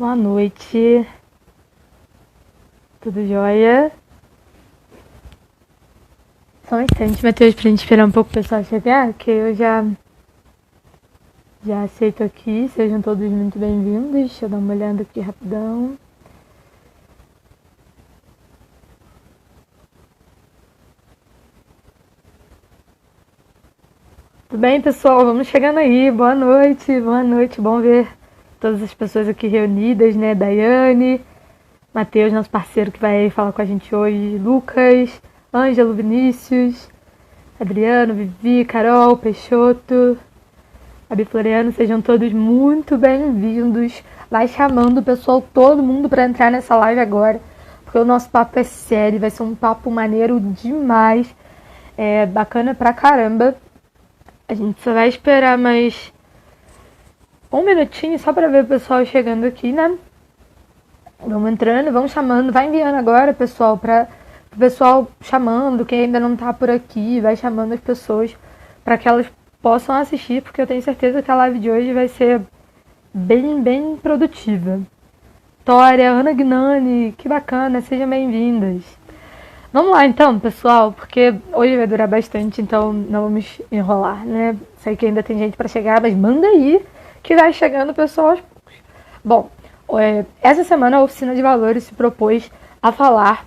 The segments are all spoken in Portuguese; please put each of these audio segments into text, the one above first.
Boa noite, tudo jóia? Só um instante, Matheus, pra gente esperar um pouco o pessoal chegar, que eu já aceito aqui. Sejam todos muito bem-vindos. Deixa eu dar uma olhada aqui rapidão. Tudo bem, pessoal? Vamos chegando aí. Boa noite, boa noite. Bom ver todas as pessoas aqui reunidas, né? Daiane, Matheus, nosso parceiro que vai falar com a gente hoje, Lucas, Ângelo, Vinícius, Adriano, Vivi, Carol, Peixoto, Abi Floriano, sejam todos muito bem-vindos. Vai chamando o pessoal, todo mundo, para entrar nessa live agora, porque o nosso papo é sério, vai ser um papo maneiro demais, bacana pra caramba. A gente só vai esperar mais um minutinho só para ver o pessoal chegando aqui, né? Vamos entrando, vamos chamando, vai enviando agora, pessoal, para o pessoal chamando, quem ainda não tá por aqui, vai chamando as pessoas para que elas possam assistir, porque eu tenho certeza que a live de hoje vai ser bem produtiva. Tória, Ana Gnani, que bacana, sejam bem-vindas. Vamos lá então, pessoal, porque hoje vai durar bastante, então não vamos enrolar, né? Sei que ainda tem gente para chegar, mas manda aí que vai chegando o pessoal aos poucos. Bom, essa semana a Oficina de Valores se propôs a falar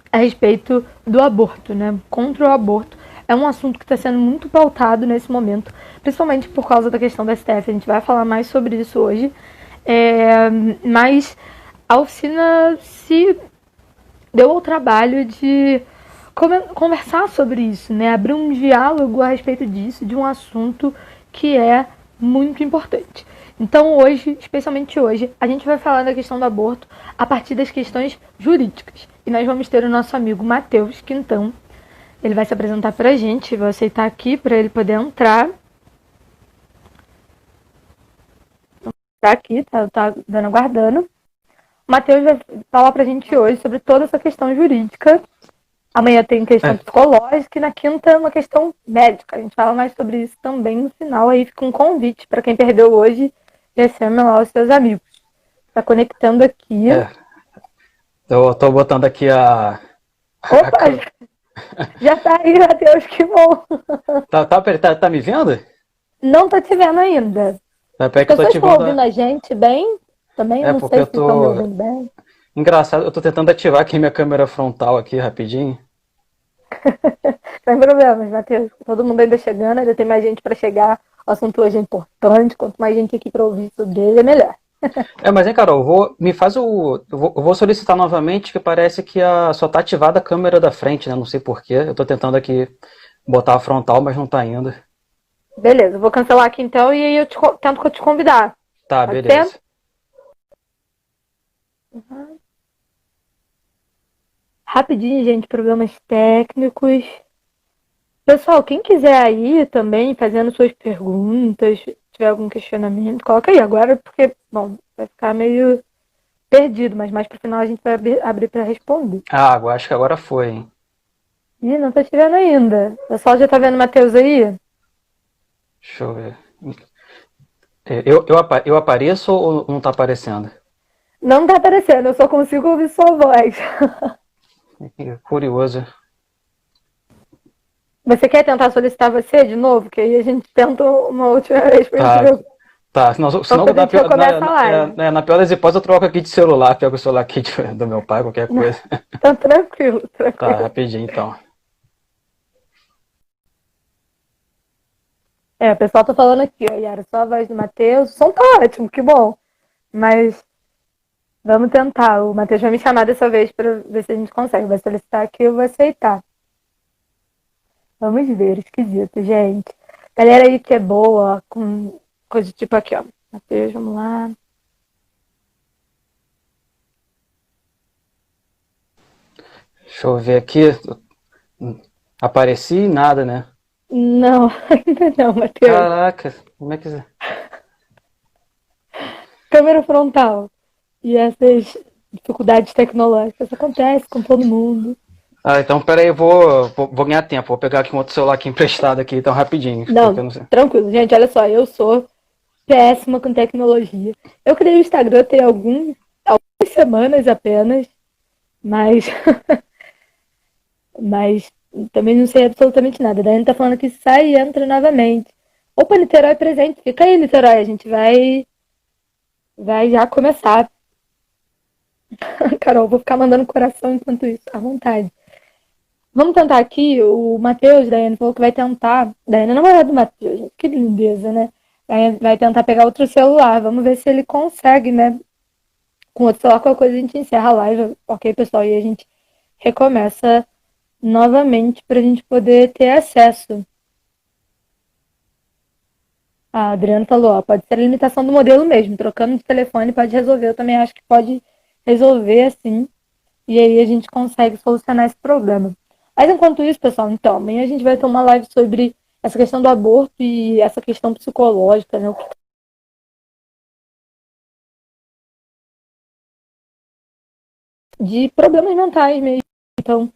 a respeito do aborto, né? Contra o aborto. É um assunto que está sendo muito pautado nesse momento, principalmente por causa da questão da STF. A gente vai falar mais sobre isso hoje. Mas a oficina se deu ao trabalho de conversar sobre isso, né? Abrir um diálogo a respeito disso, de um assunto que é muito importante. Então hoje, especialmente hoje, a gente vai falar da questão do aborto a partir das questões jurídicas. E nós vamos ter o nosso amigo Matheus Quintão. Ele vai se apresentar pra gente, vou aceitar aqui para ele poder entrar. Tá aqui, tá dando aguardando. O Matheus vai falar pra gente hoje sobre toda essa questão jurídica. Amanhã tem questão psicológica e na quinta uma questão médica. A gente fala mais sobre isso também no final. Aí fica um convite para quem perdeu hoje, já chama lá os seus amigos. Tá conectando aqui. Eu tô botando aqui a... Opa! Já tá aí, Matheus, que bom! Tá me vendo? Não tô te vendo ainda. As pessoas estão ouvindo a gente bem? Também não sei se estão me ouvindo bem. Engraçado, eu tô tentando ativar aqui minha câmera frontal aqui rapidinho. Sem problemas, Matheus. Todo mundo ainda chegando, ainda tem mais gente para chegar. O assunto hoje é importante. Quanto mais gente aqui para ouvir sobre ele, é melhor. Mas hein, Carol, eu vou solicitar novamente, que parece que só tá ativada a câmera da frente, né? Não sei porquê. Eu tô tentando aqui botar a frontal, mas não tá indo. Beleza, eu vou cancelar aqui então e aí eu tento te convidar. Tá, Pode beleza. ser? Uhum. Rapidinho, gente, problemas técnicos. Pessoal, quem quiser aí também fazendo suas perguntas, tiver algum questionamento, coloca aí agora, porque, bom, vai ficar meio perdido, mas mais pro final a gente vai abrir para responder. Acho que agora foi, hein? Ih, não tá te vendo ainda. O pessoal já tá vendo o Matheus aí? Deixa eu ver. Eu apareço ou não tá aparecendo? Não tá aparecendo, eu só consigo ouvir sua voz. Curioso. Você quer tentar solicitar você de novo? Que aí a gente tenta uma última vez pra gente ver. Tá, senão na pior das hipóteses eu troco aqui de celular, pego o celular aqui do meu pai, qualquer coisa. Tá tranquilo. Tá, rapidinho então. O pessoal tá falando aqui, ó, Yara, só a voz do Matheus. O som tá ótimo, que bom. Mas vamos tentar. O Matheus vai me chamar dessa vez pra ver se a gente consegue. Vai solicitar aqui, eu vou aceitar. Vamos ver, esquisito, gente. Galera aí que é boa, com coisa tipo aqui, ó. Matheus, vamos lá. Deixa eu ver aqui. Apareci e nada, né? Não, ainda não, Matheus. Caraca, como é que... Câmera frontal. E essas dificuldades tecnológicas acontecem com todo mundo. Então peraí, eu vou ganhar tempo. Vou pegar aqui um outro celular aqui emprestado aqui, então rapidinho. Não, tranquilo. Gente, olha só, eu sou péssima com tecnologia. Eu criei o Instagram tem algumas semanas apenas, mas, mas também não sei absolutamente nada. A Daiane tá falando que sai e entra novamente. Opa, Niterói presente. Fica aí, Niterói. A gente vai já começar. Carol, vou ficar mandando coração enquanto isso, à vontade. Vamos tentar aqui, o Matheus, Daiane, falou que vai tentar. Daiane é namorada do Matheus, gente, que lindeza, né? Daiane vai tentar pegar outro celular. Vamos ver se ele consegue, né? Com outro celular, qualquer coisa a gente encerra a live, ok, pessoal? E a gente recomeça novamente para a gente poder ter acesso. A Adriana falou, ó, pode ser a limitação do modelo mesmo, trocando de telefone pode resolver. Eu também acho que pode resolver assim, e aí a gente consegue solucionar esse problema. Mas enquanto isso, pessoal, então, amanhã a gente vai ter uma live sobre essa questão do aborto e essa questão psicológica, né? De problemas mentais mesmo. Então,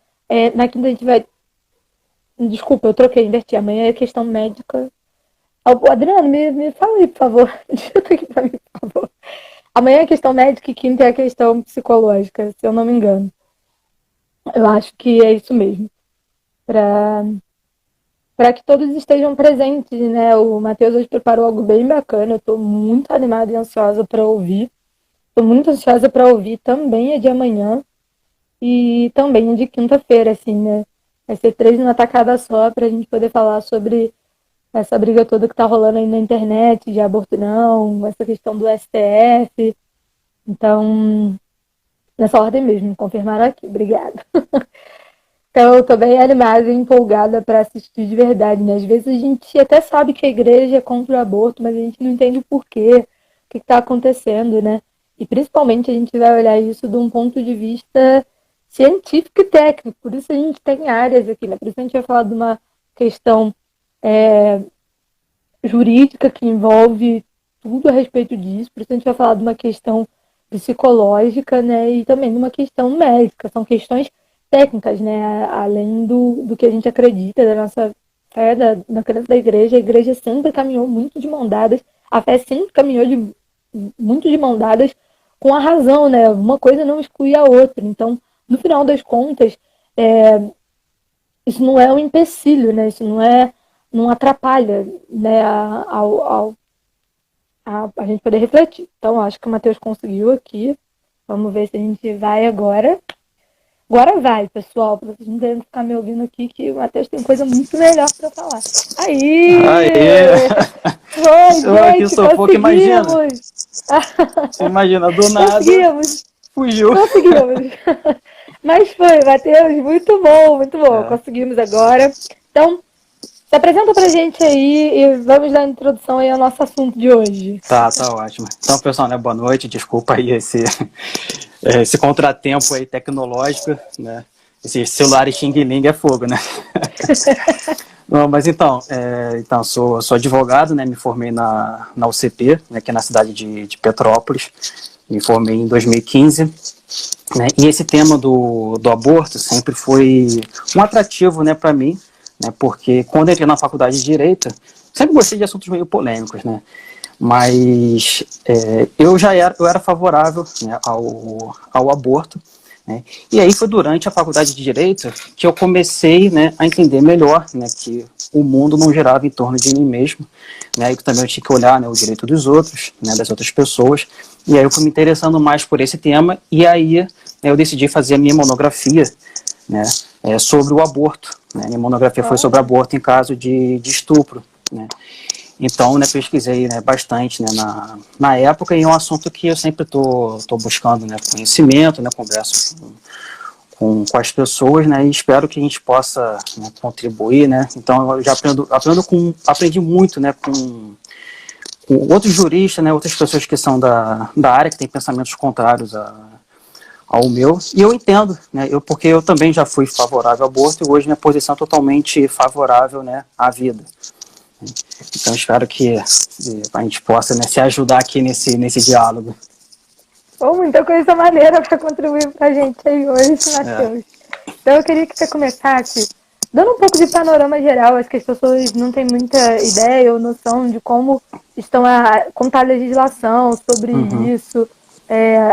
na quinta a gente vai. Desculpa, eu troquei, inverti. Amanhã é questão médica. Adriano, me fala aí, por favor. Digita aqui pra mim, por favor. Amanhã é questão médica e quinta é a questão psicológica, se eu não me engano. Eu acho que é isso mesmo. Para que todos estejam presentes, né? O Matheus hoje preparou algo bem bacana. Eu estou muito animada e ansiosa para ouvir. Estou muito ansiosa para ouvir também a de amanhã e também a de quinta-feira, assim, né? Vai ser 3 numa tacada só para a gente poder falar sobre essa briga toda que tá rolando aí na internet, de aborto não, essa questão do STF. Então, nessa ordem mesmo, confirmaram aqui. Obrigada. Então, eu tô bem animada e empolgada para assistir de verdade, né? Às vezes a gente até sabe que a igreja é contra o aborto, mas a gente não entende o porquê, o que está acontecendo, né? E principalmente a gente vai olhar isso de um ponto de vista científico e técnico. Por isso a gente tem áreas aqui, né? Por isso a gente vai falar de uma questão jurídica que envolve tudo a respeito disso. Por isso a gente vai falar de uma questão psicológica, né? E também de uma questão médica. São questões técnicas, né? Além do que a gente acredita, da nossa fé, na crença da igreja. A igreja sempre caminhou muito de mão dadas. A fé sempre caminhou muito de mão dadas com a razão, né? Uma coisa não exclui a outra. Então, no final das contas, isso não é um empecilho, né? Isso não atrapalha, né, a gente poder refletir. Então, acho que o Matheus conseguiu aqui. Vamos ver se a gente vai agora. Agora vai, pessoal, para vocês não terem que ficar me ouvindo aqui, que o Matheus tem coisa muito melhor para falar. Aí! Aê! Foi, Eu aqui gente, sou pouco, imagina. conseguimos! Imagina, do nada. Conseguimos! Fugiu. Conseguimos! Mas foi, Matheus, muito bom, muito bom. Conseguimos agora. Então, se apresenta pra gente aí e vamos dar a introdução aí ao nosso assunto de hoje. Tá ótimo. Então, pessoal, né, boa noite. Desculpa aí esse contratempo aí tecnológico, né? Esses celulares Xing Ling é fogo, né? Não, mas então sou advogado, né? Me formei na UCP, né, que é na cidade de Petrópolis. Me formei em 2015. Né? E esse tema do aborto sempre foi um atrativo, né, para mim, né, porque quando eu entrei na faculdade de Direito, sempre gostei de assuntos meio polêmicos, né, mas eu era favorável, né, ao aborto, né, e aí foi durante a faculdade de Direito que eu comecei, né, a entender melhor, né, que o mundo não girava em torno de mim mesmo, né, e que também eu tinha que olhar, né, o direito dos outros, né, das outras pessoas, e aí eu fui me interessando mais por esse tema, e aí eu decidi fazer a minha monografia, né, sobre o aborto. Né? Minha monografia foi sobre aborto em caso de estupro. Né? Então, né, pesquisei, né, bastante, né, na época, e é um assunto que eu sempre tô buscando, né, conhecimento, né, converso com as pessoas, né, e espero que a gente possa, né, contribuir, né. Então eu já aprendi muito, né, com outros juristas, né, outras pessoas que são da área, que têm pensamentos contrários ao meu, e eu entendo, né, porque eu também já fui favorável ao aborto e hoje minha posição é totalmente favorável, né, à vida. Então espero que a gente possa, né, se ajudar aqui nesse diálogo. Muita coisa maneira para contribuir para a gente aí hoje, Matheus. Então eu queria que você começasse dando um pouco de panorama geral, acho que as pessoas não têm muita ideia ou noção de como como está a legislação sobre isso.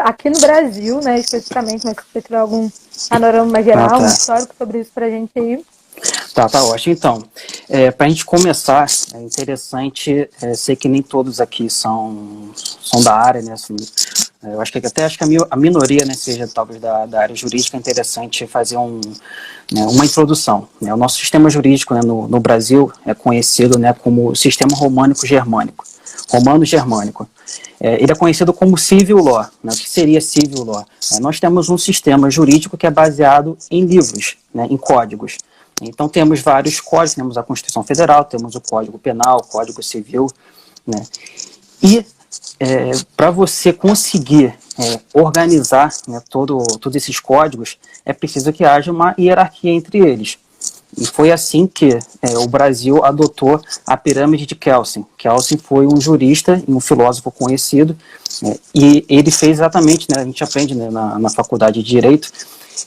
Aqui no Brasil, né, especificamente, mas se você tiver algum panorama geral, um histórico sobre isso pra gente aí. Tá ótimo. Então, para a gente começar, é interessante, sei que nem todos aqui são da área, né? Eu acho que a minoria, né, seja talvez da área jurídica, é interessante fazer uma introdução. Né? O nosso sistema jurídico, né, no Brasil é conhecido, né, como sistema românico-germânico. Romano-germânico. Ele é conhecido como civil law. Né? O que seria civil law? Nós temos um sistema jurídico que é baseado em livros, né, em códigos. Então temos vários códigos, temos a Constituição Federal, temos o Código Penal, o Código Civil, né? E para você conseguir organizar, né, todos esses códigos, é preciso que haja uma hierarquia entre eles. E foi assim que o Brasil adotou a pirâmide de Kelsen. Kelsen foi um jurista e um filósofo conhecido, e ele fez exatamente, né, a gente aprende, né, na faculdade de Direito,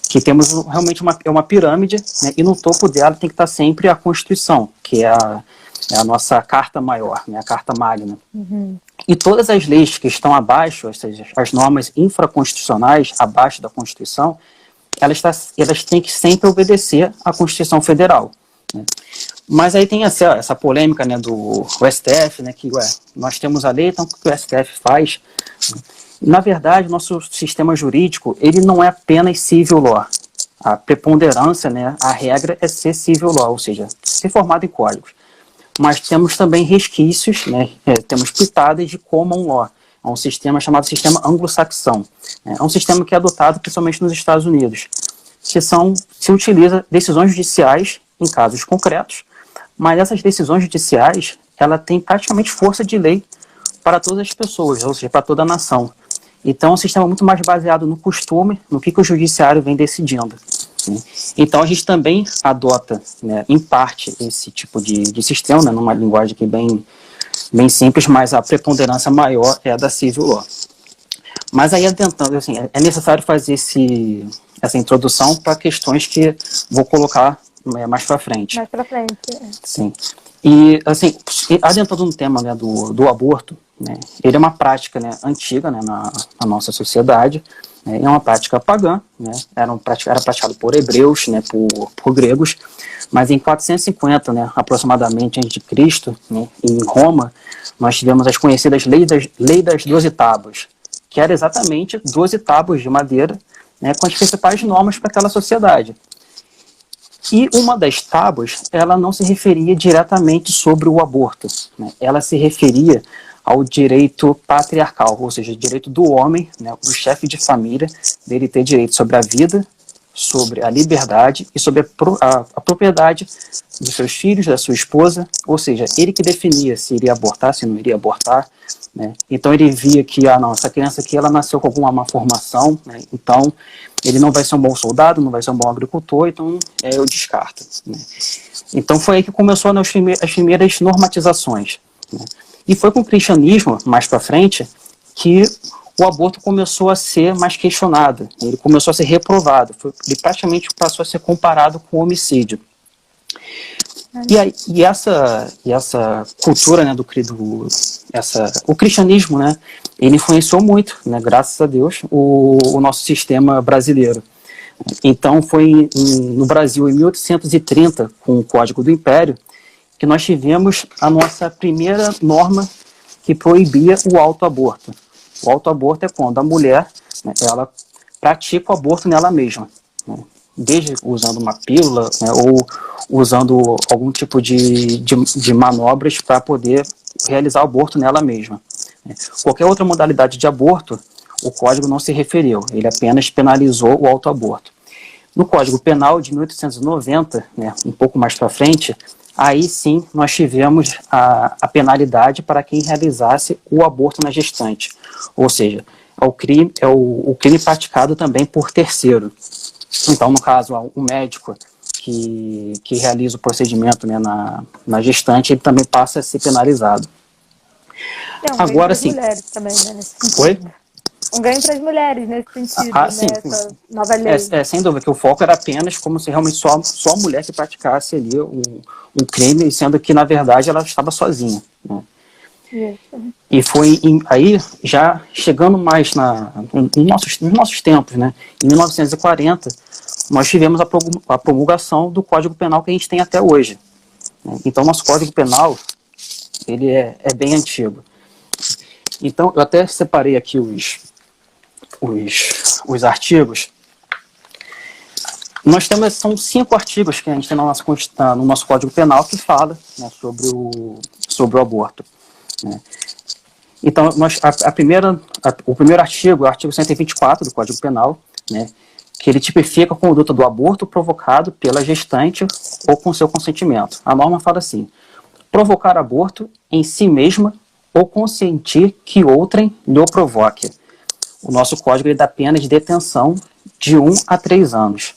que temos realmente uma pirâmide, né, e no topo dela tem que estar sempre a Constituição, que é a nossa carta maior, né, a carta magna. Uhum. E todas as leis que estão abaixo, ou seja, as normas infraconstitucionais abaixo da Constituição, elas têm que sempre obedecer à Constituição Federal. Né? Mas aí tem essa polêmica, né, do STF, né, que nós temos a lei, então o que o STF faz? Na verdade, nosso sistema jurídico, ele não é apenas civil law. A preponderância, né, a regra é ser civil law, ou seja, ser formado em códigos. Mas temos também resquícios, né, temos pitadas de common law. É um sistema chamado sistema anglo-saxão. É um sistema que é adotado principalmente nos Estados Unidos, que se utiliza decisões judiciais em casos concretos, mas essas decisões judiciais, ela tem praticamente força de lei para todas as pessoas, ou seja, para toda a nação. Então, é um sistema muito mais baseado no costume, no que o judiciário vem decidindo. Né? Então, a gente também adota, né, em parte, esse tipo de sistema, né, numa linguagem aqui bem simples, mas a preponderância maior é a da civil law. Mas aí, adentrando, assim, é necessário fazer essa introdução para questões que vou colocar mais para frente. Mais para frente. Sim. E, assim, adentrando no tema, né, do aborto, né, ele é uma prática, né, antiga, né, na nossa sociedade, né, é uma prática pagã, né, era praticado por hebreus, né, por gregos, mas em 450, né, aproximadamente antes de Cristo, né, em Roma, nós tivemos as conhecidas leis das 12 tábuas, que eram exatamente 12 tábuas de madeira, né, com as principais normas para aquela sociedade. E uma das tábuas, ela não se referia diretamente sobre o aborto, né? Ela se referia ao direito patriarcal, ou seja, o direito do homem, né, do chefe de família, dele ter direito sobre a vida, sobre a liberdade e sobre a propriedade dos seus filhos, da sua esposa, ou seja, ele que definia se iria abortar, se não iria abortar, né? Então ele via que essa criança aqui ela nasceu com alguma má formação, né? Então ele não vai ser um bom soldado, não vai ser um bom agricultor, então eu descarto. Né? Então foi aí que começou as primeiras normatizações. Né? E foi com o cristianismo, mais para frente, que o aborto começou a ser mais questionado, ele começou a ser reprovado, ele praticamente passou a ser comparado com o homicídio. E essa cultura, né, o cristianismo, né, ele influenciou muito, né, graças a Deus, o nosso sistema brasileiro. Então foi no Brasil, em 1830, com o Código do Império, que nós tivemos a nossa primeira norma que proibia o autoaborto. O autoaborto é quando a mulher, né, ela pratica o aborto nela mesma, né, desde usando uma pílula, né, ou usando algum tipo de manobras para poder realizar o aborto nela mesma. Né. Qualquer outra modalidade de aborto, o Código não se referiu, ele apenas penalizou o autoaborto. No Código Penal de 1890, né, um pouco mais para frente, aí sim nós tivemos a penalidade para quem realizasse o aborto na gestante. Ou seja, o crime praticado também por terceiro. Então, no caso, o médico que realiza o procedimento, né, na gestante, ele também passa a ser penalizado. Agora sim. Mulheres também, né, Oi? um ganho para as mulheres nesse sentido, né? Sim. Essa nova lei. Sem dúvida, que o foco era apenas como se realmente só a mulher que praticasse ali um crime, sendo que, na verdade, ela estava sozinha, né? Isso. E foi aí, já chegando mais nos nossos tempos, né? Em 1940, nós tivemos a promulgação do Código Penal que a gente tem até hoje, né? Então, nosso Código Penal, ele é bem antigo. Então, eu até separei aqui os artigos. Nós temos, são 5 artigos que a gente tem no nosso Código Penal que fala, né, sobre o aborto, né? Então, o primeiro artigo é o artigo 124 do Código Penal, né, que ele tipifica a conduta do aborto provocado pela gestante ou com seu consentimento. A norma fala assim: provocar aborto em si mesma ou consentir que outrem lhe o provoque. O nosso código ele dá pena de detenção de 1 a 3 anos.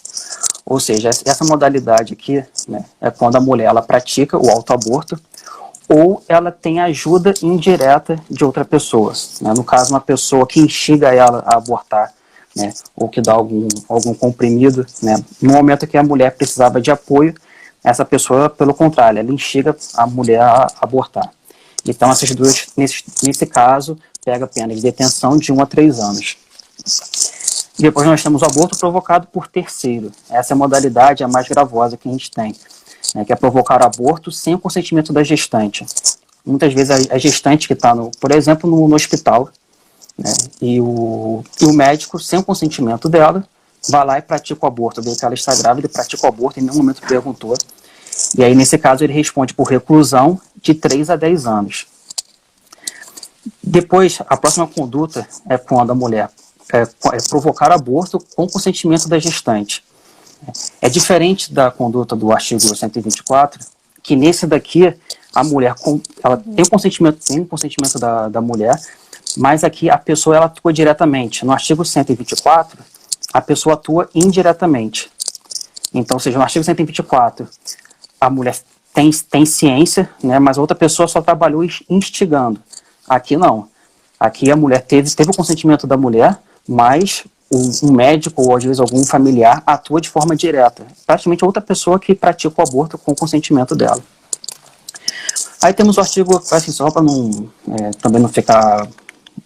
Ou seja, essa modalidade aqui, né, é quando a mulher ela pratica o autoaborto ou ela tem ajuda indireta de outra pessoa, né? No caso, uma pessoa que instiga ela a abortar, né, ou que dá algum comprimido, né, no momento que a mulher precisava de apoio, essa pessoa, pelo contrário, ela instiga a mulher a abortar. Então, essas duas, nesse caso, pega a pena de detenção de 1 a 3 anos. Depois nós temos o aborto provocado por terceiro. Essa é a modalidade a mais gravosa que a gente tem, né, que é provocar aborto sem o consentimento da gestante. Muitas vezes a gestante que está, por exemplo, no hospital, né, e o médico, sem o consentimento dela, vai lá e pratica o aborto. Vê que ela está grávida e pratica o aborto, em nenhum momento perguntou. E aí, nesse caso, ele responde por reclusão de 3 a 10 anos. Depois, a próxima conduta é quando a mulher é provocar aborto com consentimento da gestante. É diferente da conduta do artigo 124, que nesse daqui a mulher ela tem o consentimento da mulher, mas aqui a pessoa ela atua diretamente. No artigo 124, a pessoa atua indiretamente. Então, ou seja, no artigo 124, a mulher tem ciência, né, mas a outra pessoa só trabalhou instigando. Aqui não. Aqui a mulher teve o consentimento da mulher, mas um médico ou às vezes algum familiar atua de forma direta. Praticamente outra pessoa que pratica o aborto com o consentimento dela. Aí temos o artigo, assim, só para também não ficar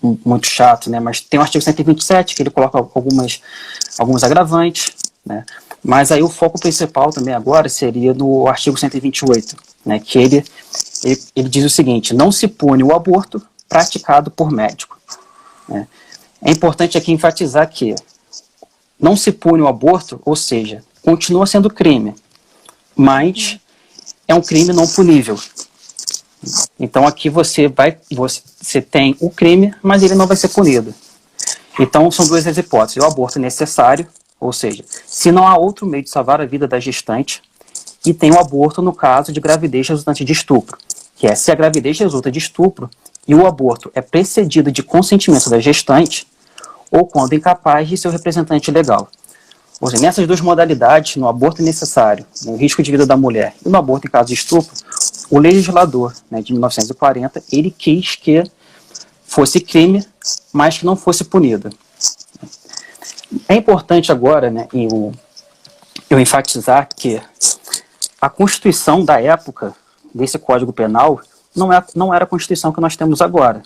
muito chato, né, mas tem o artigo 127, que ele coloca alguns agravantes, né, mas aí o foco principal também agora seria no artigo 128, né, que ele diz o seguinte: não se pune o aborto praticado por médico, né. É importante aqui enfatizar que não se pune o aborto, ou seja, continua sendo crime, mas é um crime não punível. Então aqui você tem o crime, mas ele não vai ser punido. Então são duas as hipóteses: o aborto necessário, ou seja, se não há outro meio de salvar a vida da gestante, e tem o aborto no caso de gravidez resultante de estupro, que é se a gravidez resulta de estupro e o aborto é precedido de consentimento da gestante, ou quando incapaz de seu representante legal. Ou seja, nessas duas modalidades, no aborto necessário, no risco de vida da mulher, e no aborto em caso de estupro, o legislador, né, de 1940, ele quis que fosse crime, mas que não fosse punido. É importante agora, né, eu enfatizar que a Constituição da época desse Código Penal não era a Constituição que nós temos agora.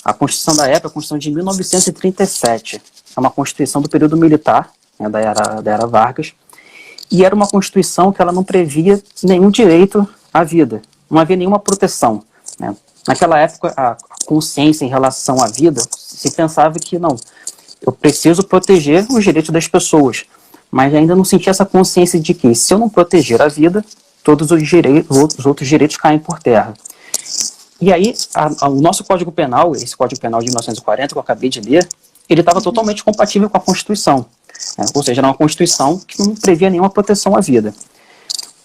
A Constituição da época é a Constituição de 1937. É uma Constituição do período militar, né, da era Vargas, e era uma Constituição que ela não previa nenhum direito à vida, não havia nenhuma proteção, né. Naquela época, a consciência em relação à vida, se pensava que não, eu preciso proteger os direitos das pessoas, mas ainda não sentia essa consciência de que, se eu não proteger a vida, todos os outros direitos caem por terra. E aí, o nosso Código Penal, esse Código Penal de 1940, que eu acabei de ler, ele estava totalmente compatível com a Constituição, né? Ou seja, era uma Constituição que não previa nenhuma proteção à vida.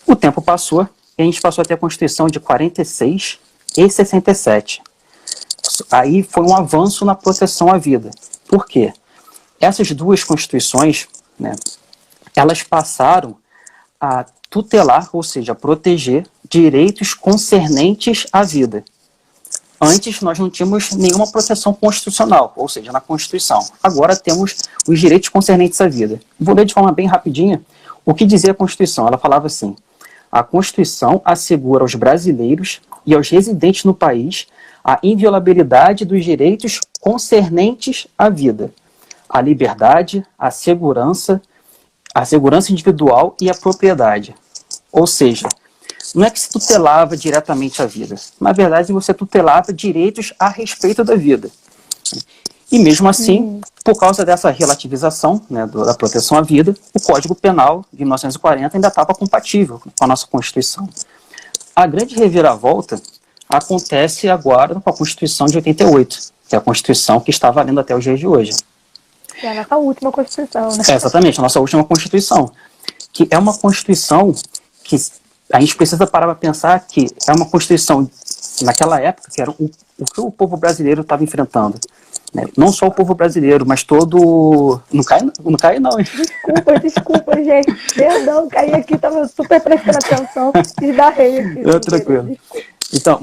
O tempo passou e a gente passou a ter a Constituição de 46 e 67. Aí foi um avanço na proteção à vida. Por quê? Essas duas Constituições, né, elas passaram a tutelar, ou seja, proteger direitos concernentes à vida. Antes nós não tínhamos nenhuma proteção constitucional, ou seja, na Constituição. Agora temos os direitos concernentes à vida. Vou ler de forma bem rapidinha o que dizia a Constituição. Ela falava assim: a Constituição assegura aos brasileiros e aos residentes no país a inviolabilidade dos direitos concernentes à vida, a liberdade, a segurança individual e a propriedade. Ou seja, não é que se tutelava diretamente a vida. Na verdade, você tutelava direitos a respeito da vida. E mesmo assim, por causa dessa relativização, né, da proteção à vida, o Código Penal de 1940 ainda estava compatível com a nossa Constituição. A grande reviravolta acontece agora com a Constituição de 88, que é a Constituição que está valendo até os dias de hoje. É a nossa última Constituição, né? Exatamente, a nossa última Constituição. Que é uma Constituição que a gente precisa parar para pensar que é uma Constituição, naquela época, que era o que o povo brasileiro estava enfrentando. Né? Não só o povo brasileiro, mas todo... Não cai não, hein? Desculpa, gente. Perdão, caí aqui, estava super prestando atenção e esbarrei aqui. Tranquilo. Então,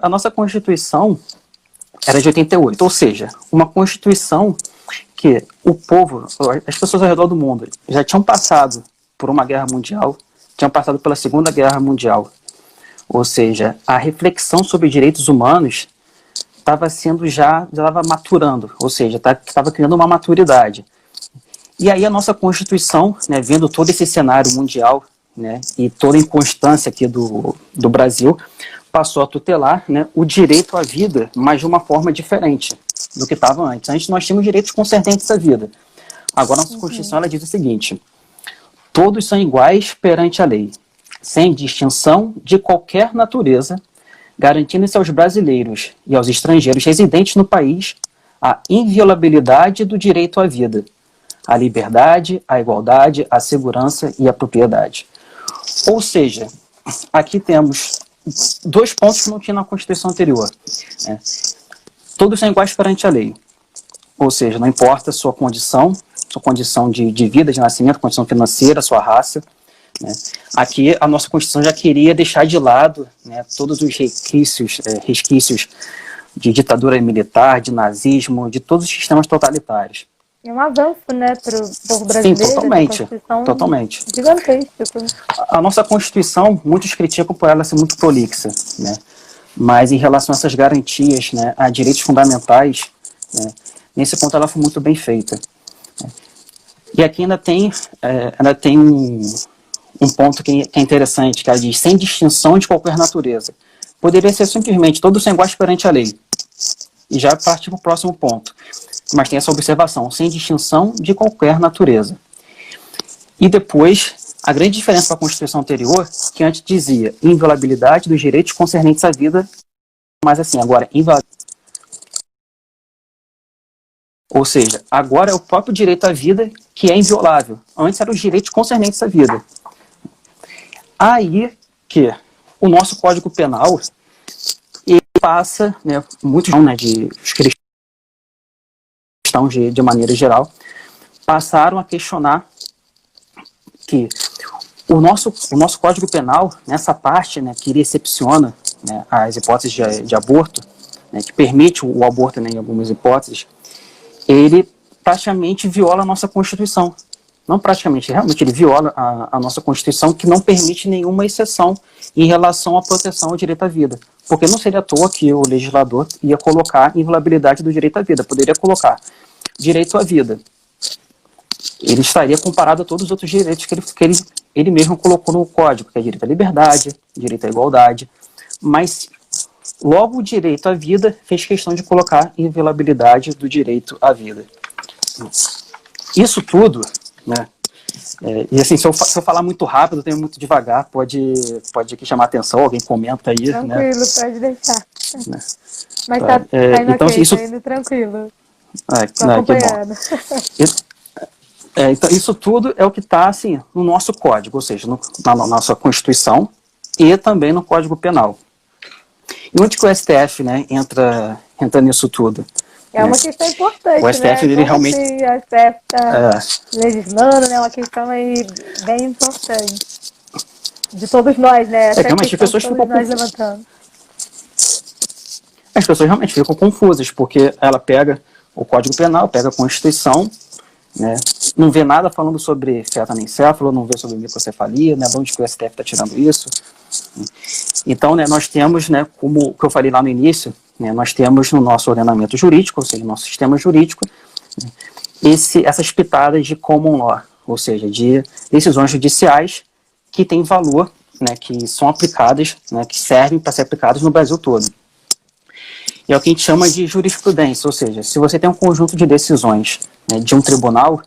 a nossa Constituição era de 88, ou seja, uma Constituição que o povo, as pessoas ao redor do mundo, já tinham passado por uma guerra mundial, tinham passado pela Segunda Guerra Mundial. Ou seja, a reflexão sobre direitos humanos estava maturando, ou seja, estava criando uma maturidade. E aí a nossa Constituição, né, vendo todo esse cenário mundial, né, e toda a inconstância aqui do Brasil, passou a tutelar, né, o direito à vida, mas de uma forma diferente do que estava antes. Antes nós tínhamos direitos concernentes à vida. Agora a nossa Constituição ela diz o seguinte: todos são iguais perante a lei, sem distinção de qualquer natureza, garantindo-se aos brasileiros e aos estrangeiros residentes no país a inviolabilidade do direito à vida, a liberdade, a igualdade, a segurança e a propriedade. Ou seja, aqui temos dois pontos que não tinha na Constituição anterior. Né? Todos são iguais perante a lei. Ou seja, não importa a sua condição de vida, de nascimento, condição financeira, sua raça. Né? Aqui a nossa Constituição já queria deixar de lado, né, todos os resquícios de ditadura militar, de nazismo, de todos os sistemas totalitários. É um avanço, né, para o povo brasileiro. Sim, totalmente. Gigantesco. A nossa Constituição, muitos criticam por ela ser muito prolixa, né? Mas em relação a essas garantias, né, a direitos fundamentais, né, nesse ponto ela foi muito bem feita. E aqui ainda tem um ponto que é interessante, que ela diz, sem distinção de qualquer natureza. Poderia ser simplesmente todos são iguais perante a lei. E já parte para o próximo ponto. Mas tem essa observação, sem distinção de qualquer natureza. E depois, a grande diferença para a Constituição anterior, que antes dizia inviolabilidade dos direitos concernentes à vida, mas assim, agora, ou seja, agora é o próprio direito à vida que é inviolável. Antes eram os direitos concernentes à vida. Aí que o nosso Código Penal ele passa, né, muitos de os cristãos de maneira geral, passaram a questionar que o nosso Código Penal, nessa parte, né, que ele excepciona, né, as hipóteses de aborto, né, que permite o aborto, né, em algumas hipóteses, ele praticamente viola a nossa Constituição. Não praticamente, realmente ele viola a nossa Constituição, que não permite nenhuma exceção em relação à proteção ao direito à vida. Porque não seria à toa que o legislador ia colocar inviolabilidade do direito à vida. Poderia colocar direito à vida. Ele estaria comparado a todos os outros direitos que ele mesmo colocou no Código, que é direito à liberdade, direito à igualdade. Mas logo o direito à vida fez questão de colocar inviolabilidade do direito à vida. Isso tudo, né? E assim, se eu falar muito rápido, tenho muito devagar, pode aqui chamar atenção, alguém comenta aí. Tranquilo, né? Pode deixar. Né? Mas tá indo então, ok, isso... tá indo tranquilo. Tô acompanhando. Então, isso tudo é o que está assim, no nosso código, ou seja, na nossa Constituição e também no Código Penal. E onde que o STF, né, entra nisso tudo? É uma questão importante, o STF, né? ele realmente... O STF está legislando, né? Uma questão aí bem importante. De todos nós, né? Realmente, pessoas ficam nós levantando. as pessoas realmente ficam confusas, porque ela pega o Código Penal, pega a Constituição, né, não vê nada falando sobre fetoanencefalo, não vê sobre microcefalia, né, de onde que o STF está tirando isso. Então, né, nós temos, né, como que eu falei lá no início, né, nós temos no nosso ordenamento jurídico, ou seja, no nosso sistema jurídico, né, essas pitadas de common law, ou seja, de decisões judiciais que têm valor, né, que são aplicadas, né, que servem para ser aplicadas no Brasil todo. E é o que a gente chama de jurisprudência, ou seja, se você tem um conjunto de decisões, né, de um tribunal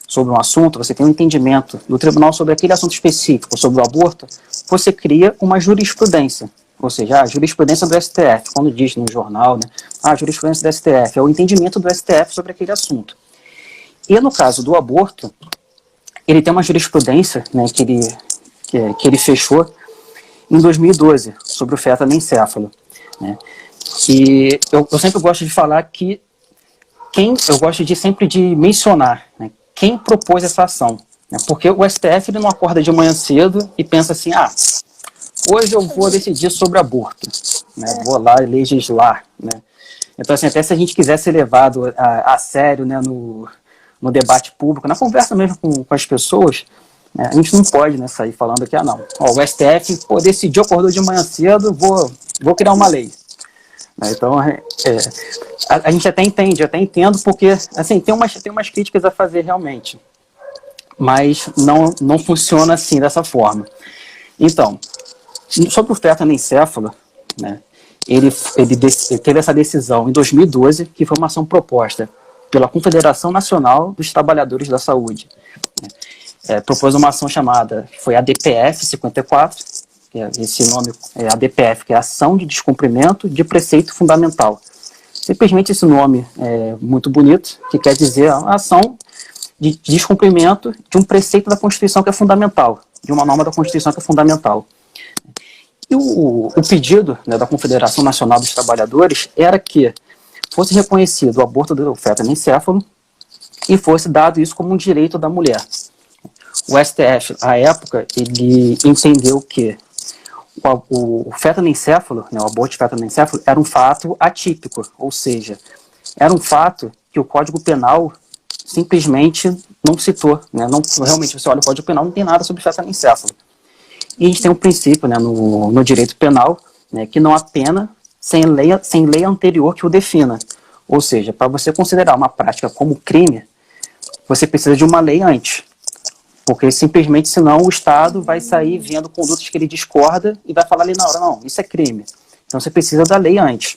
sobre um assunto, você tem um entendimento do tribunal sobre aquele assunto específico, sobre o aborto, você cria uma jurisprudência, ou seja, a jurisprudência do STF, quando diz no jornal, né, a jurisprudência do STF, é o entendimento do STF sobre aquele assunto. E no caso do aborto, ele tem uma jurisprudência, né, que ele fechou em 2012, sobre o fetoanencefalo, né. E eu sempre gosto de falar que eu gosto de sempre de mencionar, né, quem propôs essa ação, né, porque o STF ele não acorda de manhã cedo e pensa assim, hoje eu vou decidir sobre aborto, né, vou lá legislar, né. Então assim, até se a gente quiser ser levado a sério, né, no debate público, na conversa mesmo com as pessoas, né, a gente não pode, né, sair falando que não, o STF decidiu, acordou de manhã cedo, vou criar uma lei. Então, a gente até entendo, porque assim, tem umas críticas a fazer realmente, mas não funciona assim, dessa forma. Então, sobre o fetoanencefalo, né, ele teve essa decisão em 2012, que foi uma ação proposta pela Confederação Nacional dos Trabalhadores da Saúde. Propôs uma ação chamada, foi a DPF 54, esse nome é a DPF, que é Ação de Descumprimento de Preceito Fundamental. Simplesmente esse nome é muito bonito, que quer dizer a ação de descumprimento de um preceito da Constituição que é fundamental, de uma norma da Constituição que é fundamental. E o pedido, né, da Confederação Nacional dos Trabalhadores era que fosse reconhecido o aborto do fetoanencefalo e fosse dado isso como um direito da mulher. O STF, à época, ele entendeu que o fetoanencefalo, né, o aborto de fetoanencefalo, era um fato atípico, ou seja, era um fato que o Código Penal simplesmente não citou, né, realmente você olha o Código Penal, não tem nada sobre fetoanencefalo. E a gente tem um princípio, né, no direito penal, né, que não há pena sem lei anterior que o defina. Ou seja, para você considerar uma prática como crime, você precisa de uma lei antes. Porque simplesmente, senão, o Estado vai sair vendo condutas que ele discorda e vai falar ali na hora, não, isso é crime. Então você precisa da lei antes.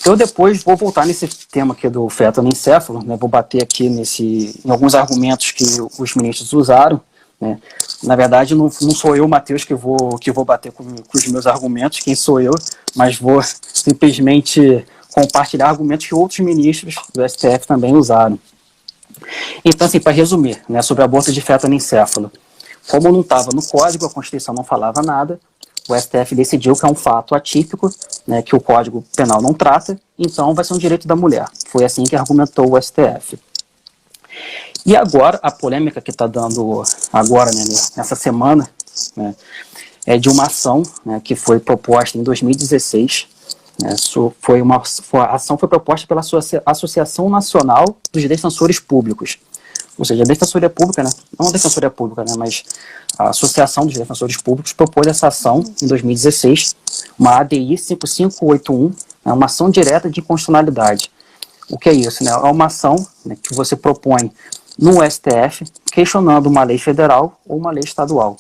Eu depois vou voltar nesse tema aqui do fetoanencefalo, né, vou bater aqui em alguns argumentos que os ministros usaram, né. Na verdade, não sou eu, Matheus, que vou bater com os meus argumentos, quem sou eu, mas vou simplesmente compartilhar argumentos que outros ministros do STF também usaram. Então, assim, para resumir, né, sobre o aborto de fetoanencefalo, como não estava no Código, a Constituição não falava nada, o STF decidiu que é um fato atípico, né, que o Código Penal não trata, então vai ser um direito da mulher. Foi assim que argumentou o STF. E agora, a polêmica que está dando agora, né, nessa semana, né, é de uma ação, né, que foi proposta em 2016, né, a ação foi proposta pela Associação Nacional dos Defensores Públicos. Ou seja, a Defensoria Pública, né, não a Defensoria Pública, né, mas a Associação dos Defensores Públicos propôs essa ação em 2016, uma ADI 5581, né, uma ação direta de inconstitucionalidade. O que é isso? Né? É uma ação, né, que você propõe no STF questionando uma lei federal ou uma lei estadual.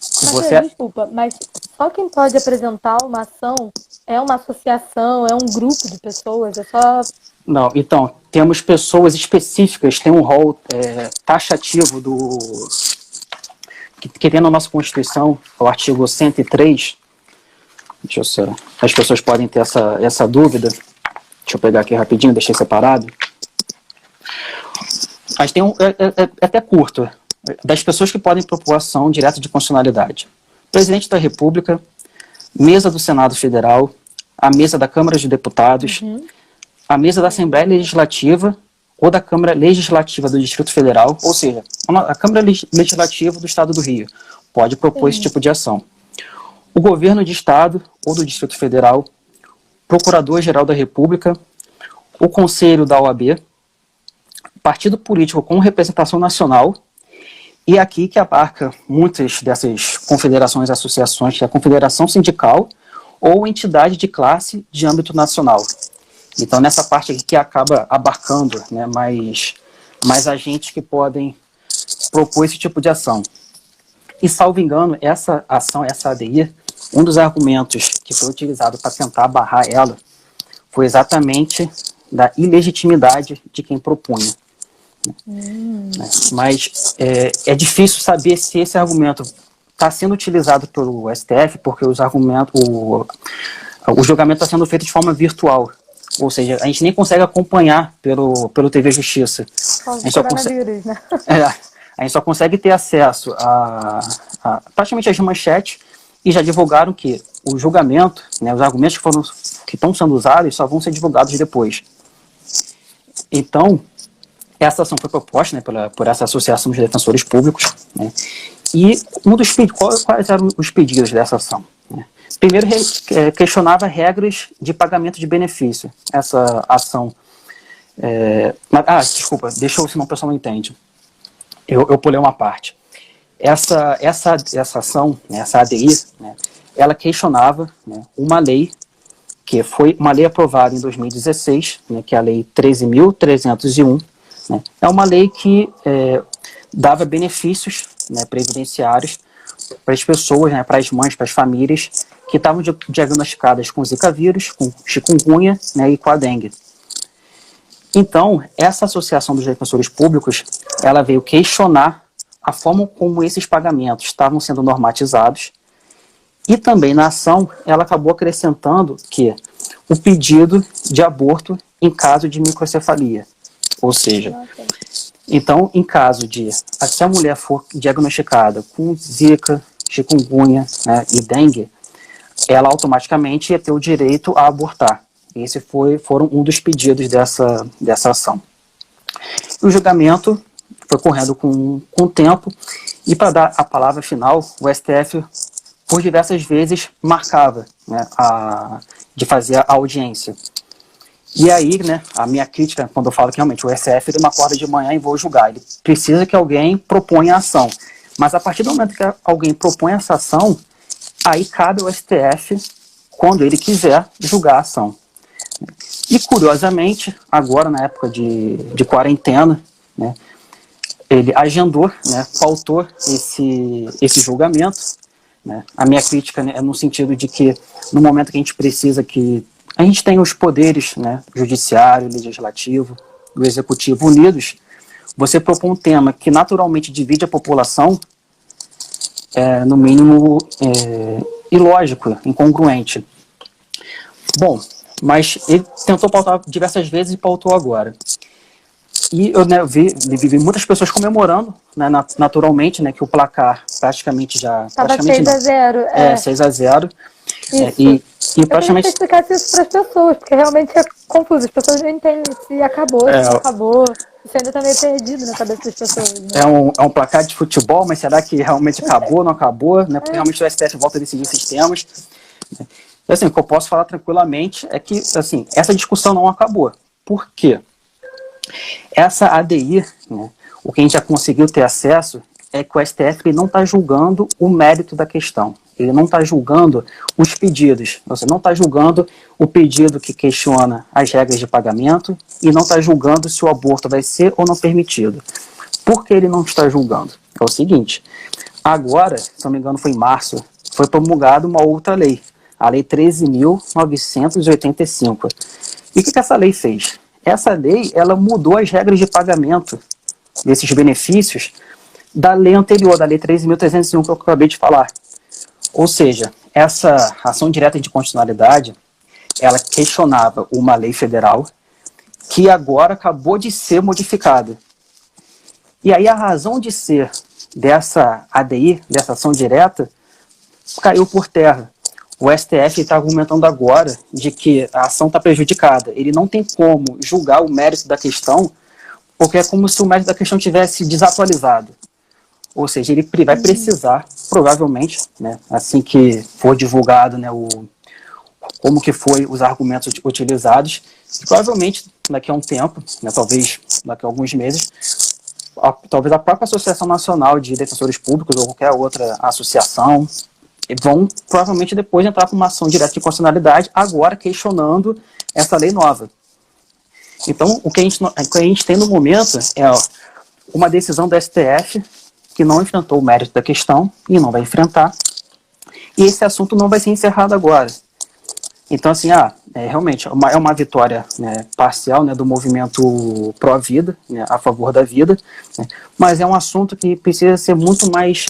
Desculpa, mas só quem pode apresentar uma ação é uma associação, é um grupo de pessoas, é só... Não, então, temos pessoas específicas, tem um rol taxativo que tem na nossa Constituição, o artigo 103, deixa eu ser, as pessoas podem ter essa dúvida, deixa eu pegar aqui rapidinho, deixei separado, mas tem é até curto, das pessoas que podem propor ação direta de constitucionalidade. Presidente da República, mesa do Senado Federal, a mesa da Câmara de Deputados, a mesa da Assembleia Legislativa ou da Câmara Legislativa do Distrito Federal, ou seja, a Câmara Legislativa do Estado do Rio pode propor esse tipo de ação. o governo de estado ou do Distrito Federal, Procurador-Geral da República, o Conselho da OAB, partido político com representação nacional, e aqui que abarca muitas dessas confederações e associações, que é a confederação sindical ou entidade de classe de âmbito nacional. Então, nessa parte aqui que acaba abarcando, né, mais agentes que podem propor esse tipo de ação. E, salvo engano, essa ação, essa ADI, um dos argumentos que foi utilizado para tentar barrar ela foi exatamente da ilegitimidade de quem propunha. Mas é difícil saber se esse argumento está sendo utilizado pelo STF, porque o julgamento está sendo feito de forma virtual. Ou seja, a gente nem consegue acompanhar pelo TV Justiça. A gente só consegue ter acesso a praticamente as manchetes, e já divulgaram que o julgamento, né, os argumentos que estão sendo usados só vão ser divulgados depois. Então, essa ação foi proposta, né, por essa Associação de Defensores Públicos, né, e quais eram os pedidos dessa ação? Né? Primeiro, questionava regras de pagamento de benefício. Essa ação... desculpa, deixa eu, senão o pessoal não entende. Eu pulei uma parte. Essa ação, né, essa ADI, né, ela questionava, né, uma lei, que foi uma lei aprovada em 2016, né, que é a Lei 13.301, né, é uma lei que dava benefícios, né, previdenciários para as pessoas, né, para as mães, para as famílias que estavam diagnosticadas com Zika vírus, com chikungunya, né, e com a dengue. Então, essa Associação dos Defensores Públicos, ela veio questionar a forma como esses pagamentos estavam sendo normatizados, e também na ação ela acabou acrescentando que o pedido de aborto em caso de microcefalia. Ou seja, então, em caso de, se a mulher for diagnosticada com Zika, chikungunya, né, e dengue, ela automaticamente ia ter o direito a abortar. Esse foram um dos pedidos dessa ação. O julgamento foi correndo com o tempo, e para dar a palavra final, o STF, por diversas vezes, marcava, né, de fazer a audiência. E aí, né, a minha crítica, quando eu falo que realmente o STF ele não acorda de manhã e vou julgar, ele precisa que alguém proponha a ação. Mas a partir do momento que alguém propõe essa ação, aí cabe ao STF, quando ele quiser, julgar a ação. E, curiosamente, agora, na época de quarentena, né, ele agendou, né, pautou esse julgamento. Né. A minha crítica, né, é no sentido de que, no momento que a gente precisa que a gente tenha os poderes, né, judiciário, legislativo, do executivo unidos, você propõe um tema que naturalmente divide a população, no mínimo, ilógico, incongruente. Bom, mas ele tentou pautar diversas vezes e pautou agora. E eu, né, vi muitas pessoas comemorando, né, naturalmente, né, que o placar praticamente já... Estava 6-0. 6-0. E praticamente... Eu queria que você explicasse isso para as pessoas, porque realmente é confuso. As pessoas não entendem se acabou, se não acabou. Isso ainda está meio perdido na cabeça das pessoas. Né? É um placar de futebol, mas será que realmente acabou, não acabou? Né? Porque realmente o STF volta a decidir esses temas. Assim, o que eu posso falar tranquilamente é que, assim, essa discussão não acabou. Por quê? Essa ADI, né, o que a gente já conseguiu ter acesso é que o STF ele não está julgando o mérito da questão. Ele não está julgando os pedidos. Você não está julgando o pedido que questiona as regras de pagamento e não está julgando se o aborto vai ser ou não permitido. Por que ele não está julgando? É o seguinte, agora, se não me engano foi em março, foi promulgada uma outra lei, a Lei 13.985. E o que essa lei fez? Essa lei, ela mudou as regras de pagamento desses benefícios da lei anterior, da Lei 13.301, que eu acabei de falar. Ou seja, essa ação direta de constitucionalidade, ela questionava uma lei federal que agora acabou de ser modificada. E aí a razão de ser dessa ADI, dessa ação direta, caiu por terra. O STF está argumentando agora de que a ação está prejudicada. Ele não tem como julgar o mérito da questão, porque é como se o mérito da questão tivesse desatualizado. Ou seja, ele vai precisar, provavelmente, né, assim que for divulgado, né, como que foi os argumentos utilizados, e provavelmente daqui a um tempo, né, talvez daqui a alguns meses, talvez a própria Associação Nacional de Defensores Públicos ou qualquer outra associação vão provavelmente depois entrar com uma ação direta de constitucionalidade, agora questionando essa lei nova. Então, o que a gente tem no momento é uma decisão do STF que não enfrentou o mérito da questão e não vai enfrentar, e esse assunto não vai ser encerrado agora. Então, assim, realmente, é uma vitória, né, parcial, né, do movimento pró-vida, né, a favor da vida, né, mas é um assunto que precisa ser muito mais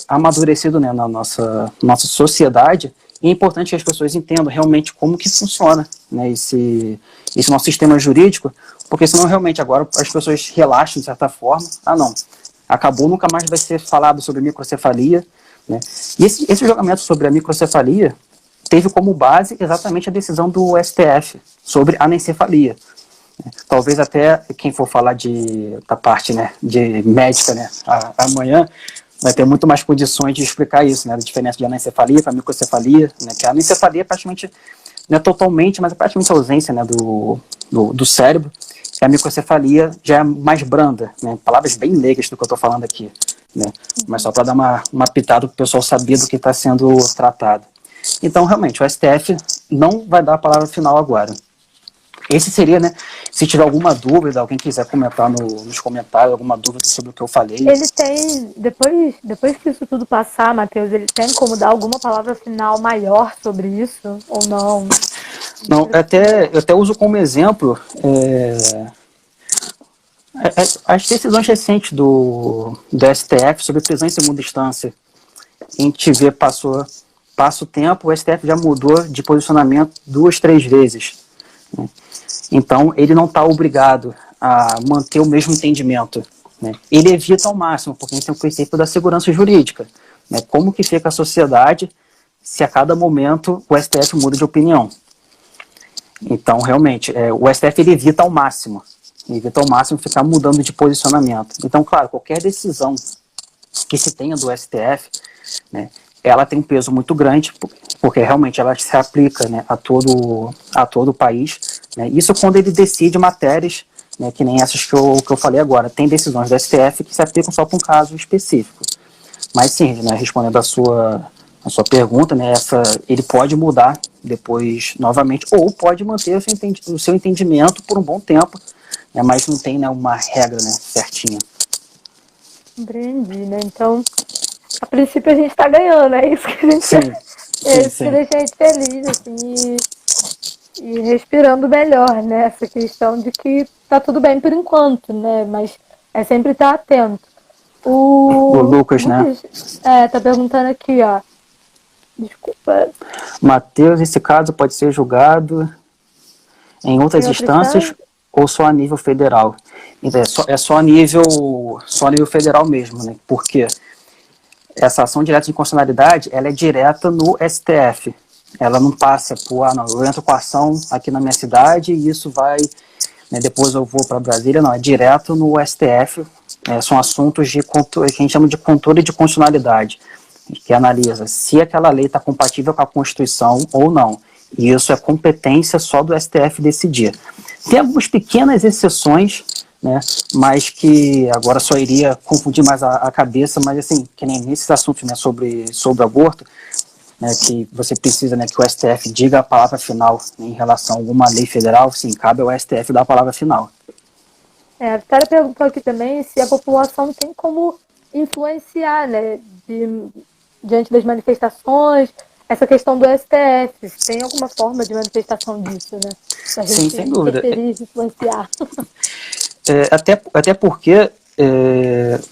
amadurecido, né, na nossa sociedade, e é importante que as pessoas entendam realmente como que funciona, né, esse nosso sistema jurídico, porque senão realmente agora as pessoas relaxam de certa forma, não, acabou, nunca mais vai ser falado sobre microcefalia, né, e esse julgamento sobre a microcefalia teve como base exatamente a decisão do STF sobre anencefalia. Talvez até quem for falar da parte, né, de médica, né, amanhã vai ter muito mais condições de explicar isso, né, a diferença de anencefalia para microcefalia, né, que a anencefalia é praticamente, não é totalmente, mas é praticamente a ausência, né, do cérebro, e a microcefalia já é mais branda, né, palavras bem leigas do que eu estou falando aqui, né, mas só para dar uma pitada para o pessoal saber do que está sendo tratado. Então, realmente, o STF não vai dar a palavra final agora. Esse seria, né, se tiver alguma dúvida, alguém quiser comentar nos comentários, alguma dúvida sobre o que eu falei. Ele tem, depois que isso tudo passar, Matheus, ele tem como dar alguma palavra final maior sobre isso, ou não? Não, eu até uso como exemplo as decisões recentes do STF sobre prisão em segunda instância. A gente vê, passa o tempo, o STF já mudou de posicionamento 2, 3 vezes. Né? Então, ele não está obrigado a manter o mesmo entendimento. Né? Ele evita ao máximo, porque a gente tem o princípio da segurança jurídica. Né? Como que fica a sociedade se a cada momento o STF muda de opinião? Então, realmente, o STF ele evita ao máximo ficar mudando de posicionamento. Então, claro, qualquer decisão que se tenha do STF, né, ela tem um peso muito grande, porque realmente ela se aplica, né, a todo o país. Né, isso quando ele decide matérias, né, que nem essas que eu falei agora. Tem decisões do STF que se aplicam só para um caso específico. Mas sim, né, respondendo a sua pergunta, né, ele pode mudar depois novamente, ou pode manter o seu entendimento por um bom tempo, né, mas não tem, né, uma regra, né, certinha. Compreendi, né? Então, a princípio a gente está ganhando, é isso que a gente sim. Que deixa a gente feliz, assim, e respirando melhor, né? Essa questão de que tá tudo bem por enquanto, né? Mas é sempre estar atento. O Lucas, né? Tá perguntando aqui, ó. Desculpa. Matheus, esse caso pode ser julgado em outras instâncias ou só a nível federal? Então, é só a nível federal mesmo, né? Porque essa ação direta de inconstitucionalidade, ela é direta no STF. Ela não passa por, não, eu entro com a ação aqui na minha cidade e isso vai, né, depois eu vou para Brasília, não, é direto no STF, são assuntos que a gente chama de controle de constitucionalidade, que analisa se aquela lei está compatível com a Constituição ou não. E isso é competência só do STF decidir. Tem algumas pequenas exceções, né, mas que agora só iria confundir mais a cabeça, mas assim, que nem nesses assuntos, né, sobre aborto, né, que você precisa, né, que o STF diga a palavra final, né, em relação a alguma lei federal, sim, cabe ao STF dar a palavra final. A Vitória perguntou aqui também se a população tem como influenciar, né, diante das manifestações, essa questão do STF, se tem alguma forma de manifestação disso, né? Sim, sem dúvida. Influenciar. Até porque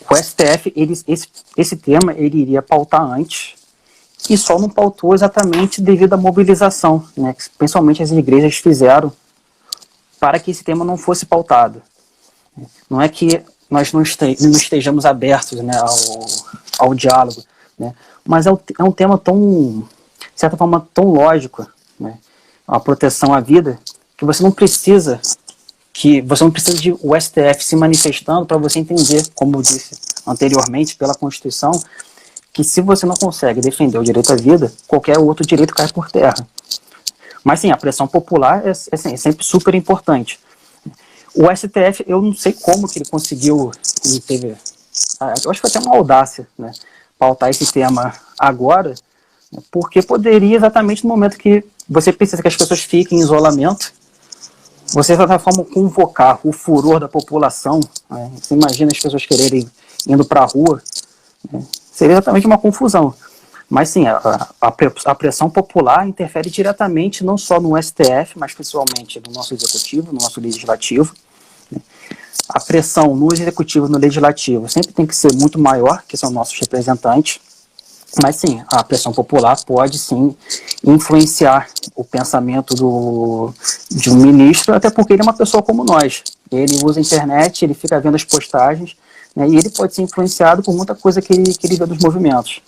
o STF, esse tema, ele iria pautar antes, e só não pautou exatamente devido à mobilização, né, que principalmente as igrejas fizeram para que esse tema não fosse pautado. Não é que nós não estejamos abertos, né, ao diálogo, né, mas é um tema tão, de certa forma, tão lógico, né, a proteção à vida, que você não precisa de o STF se manifestando para você entender, como eu disse anteriormente pela Constituição, que se você não consegue defender o direito à vida, qualquer outro direito cai por terra. Mas sim, a pressão popular é sempre super importante. O STF, eu não sei como que ele conseguiu, ele teve, eu acho que foi até uma audácia, né, pautar esse tema agora, porque poderia exatamente no momento que você precisa que as pessoas fiquem em isolamento, você de certa forma convocar o furor da população, né, você imagina as pessoas quererem indo para a rua, né, seria exatamente uma confusão. Mas sim, a pressão popular interfere diretamente não só no STF, mas principalmente no nosso executivo, no nosso legislativo. A pressão no executivo e no legislativo sempre tem que ser muito maior, que são nossos representantes. Mas sim, a pressão popular pode sim influenciar o pensamento de um ministro, até porque ele é uma pessoa como nós. Ele usa a internet, ele fica vendo as postagens, né, e ele pode ser influenciado por muita coisa que ele vê dos movimentos.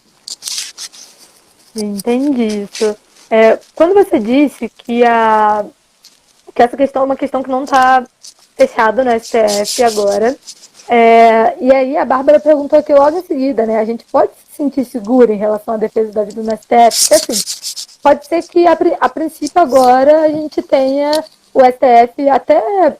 Entendi isso. Quando você disse que essa questão é uma questão que não está fechada no STF agora, e aí a Bárbara perguntou aqui logo em seguida, né? A gente pode se sentir segura em relação à defesa da vida no STF? Porque assim, pode ser que a princípio agora a gente tenha o STF até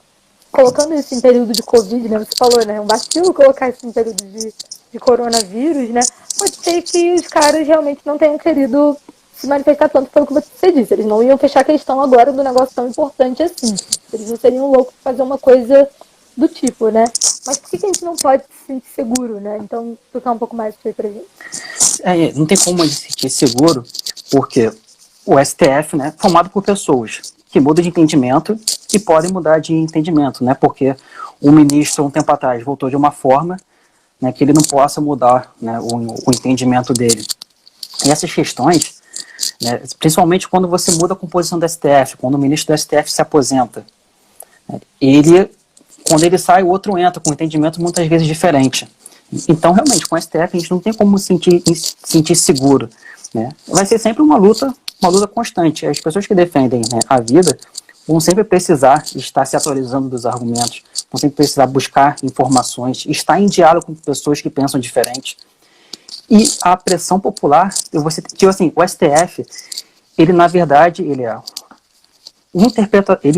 colocando isso em período de Covid, né? Você falou, né? Um vacilo colocar isso em período de coronavírus, né? Pode ser que os caras realmente não tenham querido se manifestar tanto pelo que você disse. Eles não iam fechar a questão agora do negócio tão importante assim. Eles não seriam loucos de fazer uma coisa do tipo, né? Mas por que a gente não pode se sentir seguro, né? Então, explicar um pouco mais isso aí pra gente. Não tem como a gente se sentir seguro, porque o STF, né, é formado por pessoas que mudam de entendimento e podem mudar de entendimento, né? Porque o ministro, um tempo atrás, votou de uma forma, né, que ele não possa mudar, né, o entendimento dele. E essas questões, né, principalmente quando você muda a composição do STF, quando o ministro do STF se aposenta, né, quando ele sai, o outro entra com um entendimento muitas vezes diferente. Então, realmente, com o STF a gente não tem como sentir seguro, né? Vai ser sempre uma luta constante. As pessoas que defendem, né, a vida vão sempre precisar estar se atualizando dos argumentos, vão sempre precisar buscar informações, estar em diálogo com pessoas que pensam diferente. E a pressão popular, tipo assim, o STF, ele na verdade, ele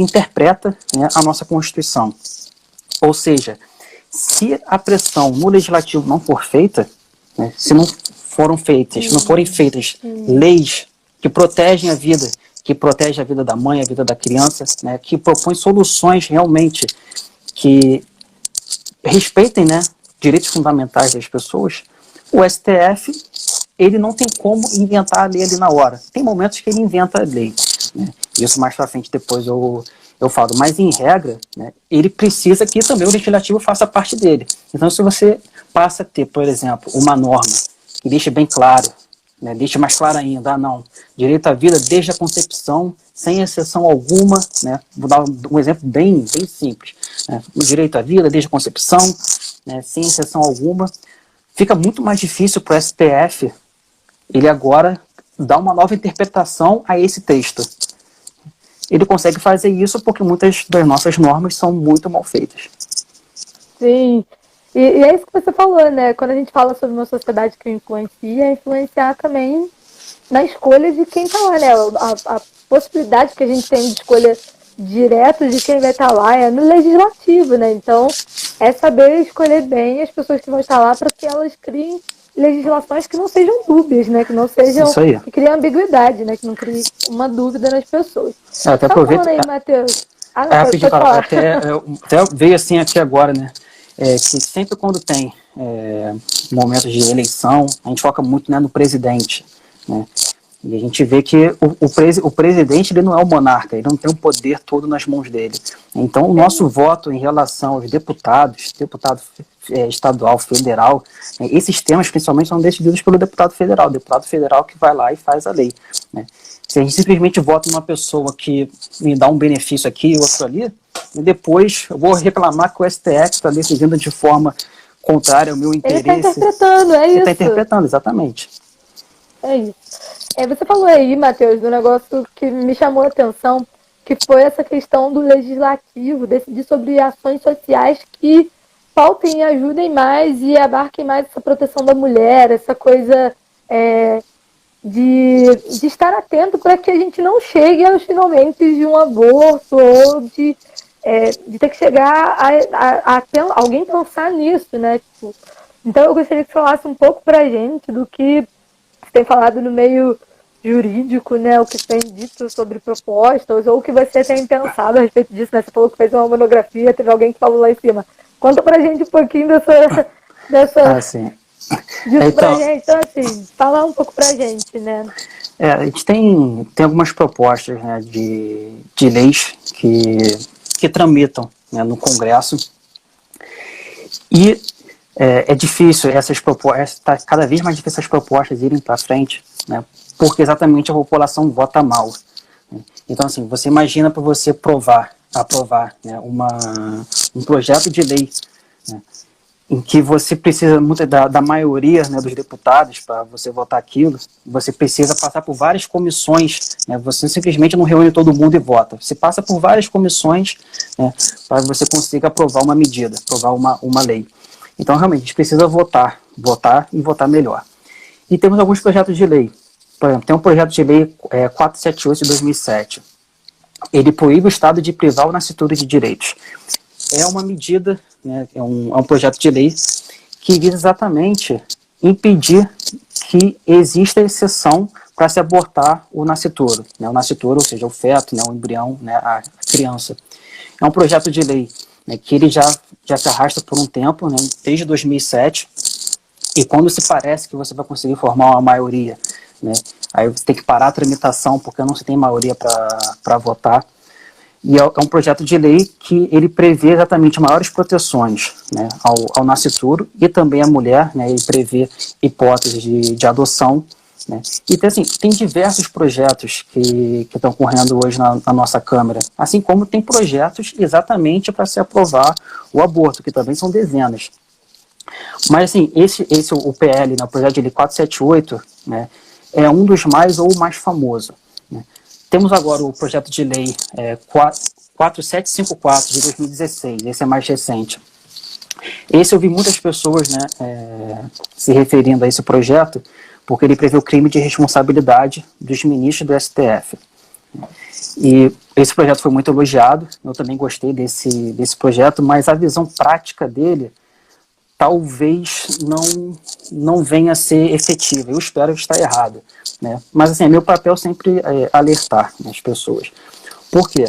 interpreta, né, a nossa Constituição. Ou seja, se a pressão no legislativo não for feita, né, se não forem feitas leis que protegem a vida, que protegem a vida da mãe, a vida da criança, né, que propõem soluções realmente que respeitem, né, direitos fundamentais das pessoas, o STF, ele não tem como inventar a lei ali na hora. Tem momentos que ele inventa a lei, né? Isso mais para frente depois eu falo, mas em regra, né, ele precisa que também o legislativo faça parte dele. Então, se você passa a ter, por exemplo, uma norma que deixe bem claro, né, deixe mais claro ainda, não, direito à vida desde a concepção, sem exceção alguma, né, vou dar um exemplo bem simples, né, o direito à vida desde a concepção, né, sem exceção alguma, fica muito mais difícil para o STF ele agora dar uma nova interpretação a esse texto. Ele consegue fazer isso porque muitas das nossas normas são muito mal feitas. Sim, e é isso que você falou, né? Quando a gente fala sobre uma sociedade que influencia, é influenciar também na escolha de quem está lá, né? A possibilidade que a gente tem de escolha direta de quem vai estar lá é no legislativo, né? Então, é saber escolher bem as pessoas que vão estar lá para que elas criem legislações que não sejam dúbias, né? Que não sejam, que criem ambiguidade, né? Que não criem uma dúvida nas pessoas. Até aproveito aí, Matheus. Até veio assim aqui agora, né? Que sempre quando tem momentos de eleição, a gente foca muito, né, no presidente, né? E a gente vê que o presidente, ele não é o monarca, ele não tem o poder todo nas mãos dele. Então, o nosso voto em relação aos deputado estadual, federal, esses temas principalmente são decididos pelo deputado federal que vai lá e faz a lei, né? Se a gente simplesmente vota numa pessoa que me dá um benefício aqui e outro ali, e depois eu vou reclamar que o STF está decidindo de forma contrária ao meu interesse. Ele está interpretando, é isso. Ele está interpretando, exatamente. É isso. Você falou aí, Matheus, do negócio que me chamou a atenção, que foi essa questão do legislativo decidir sobre ações sociais que pautem e ajudem mais e abarquem mais essa proteção da mulher, essa coisa de estar atento para que a gente não chegue aos finalmente de um aborto ou de ter que chegar a alguém pensar nisso, né? Tipo, então eu gostaria que você falasse um pouco para a gente do que você tem falado no meio jurídico, né? O que você tem dito sobre propostas ou o que você tem pensado a respeito disso, né? Você falou que fez uma monografia, teve alguém que falou lá em cima. Conta pra gente um pouquinho Sim. disso pra gente. Então, assim, fala um pouco pra gente, né? A gente tem algumas propostas, né, de leis que tramitam, né, no Congresso. E é difícil essas propostas, está cada vez mais difícil essas propostas irem para frente, né, porque exatamente a população vota mal. Né? Então, assim, você imagina para você aprovar, né, um projeto de lei, né, em que você precisa muito da maioria, né, dos deputados para você votar aquilo, você precisa passar por várias comissões, né, você simplesmente não reúne todo mundo e vota, você passa por várias comissões, né, para você conseguir aprovar uma medida, aprovar uma lei. Então, realmente, a gente precisa votar e votar melhor. E temos alguns projetos de lei. Por exemplo, tem um projeto de lei 478 de 2007. Ele proíbe o Estado de privar o nascituro de direitos. É uma medida, né, é um projeto de lei que visa exatamente impedir que exista exceção para se abortar o nascituro, né, ou seja, o feto, né, o embrião, né, a criança. É um projeto de lei, né, que ele já se arrasta por um tempo, né, desde 2007, e quando se parece que você vai conseguir formar uma maioria, né, aí você tem que parar a tramitação porque não se tem maioria para votar. E é um projeto de lei que ele prevê exatamente maiores proteções, né, ao nascituro e também à mulher, né, ele prevê hipóteses de adoção, né, e assim, tem diversos projetos que estão correndo hoje na nossa Câmara, assim como tem projetos exatamente para se aprovar o aborto, que também são dezenas. Mas assim, o PL, né, o projeto de lei 478, né, é um dos mais ou o mais famoso. Né. Temos agora o projeto de lei 4754 de 2016, esse é mais recente. Esse eu vi muitas pessoas, né, se referindo a esse projeto, porque ele prevê o crime de responsabilidade dos ministros do STF. E esse projeto foi muito elogiado, eu também gostei desse projeto, mas a visão prática dele talvez não venha a ser efetiva. Eu espero estar errado, né? Mas assim, meu papel sempre é alertar, né, as pessoas. Por quê?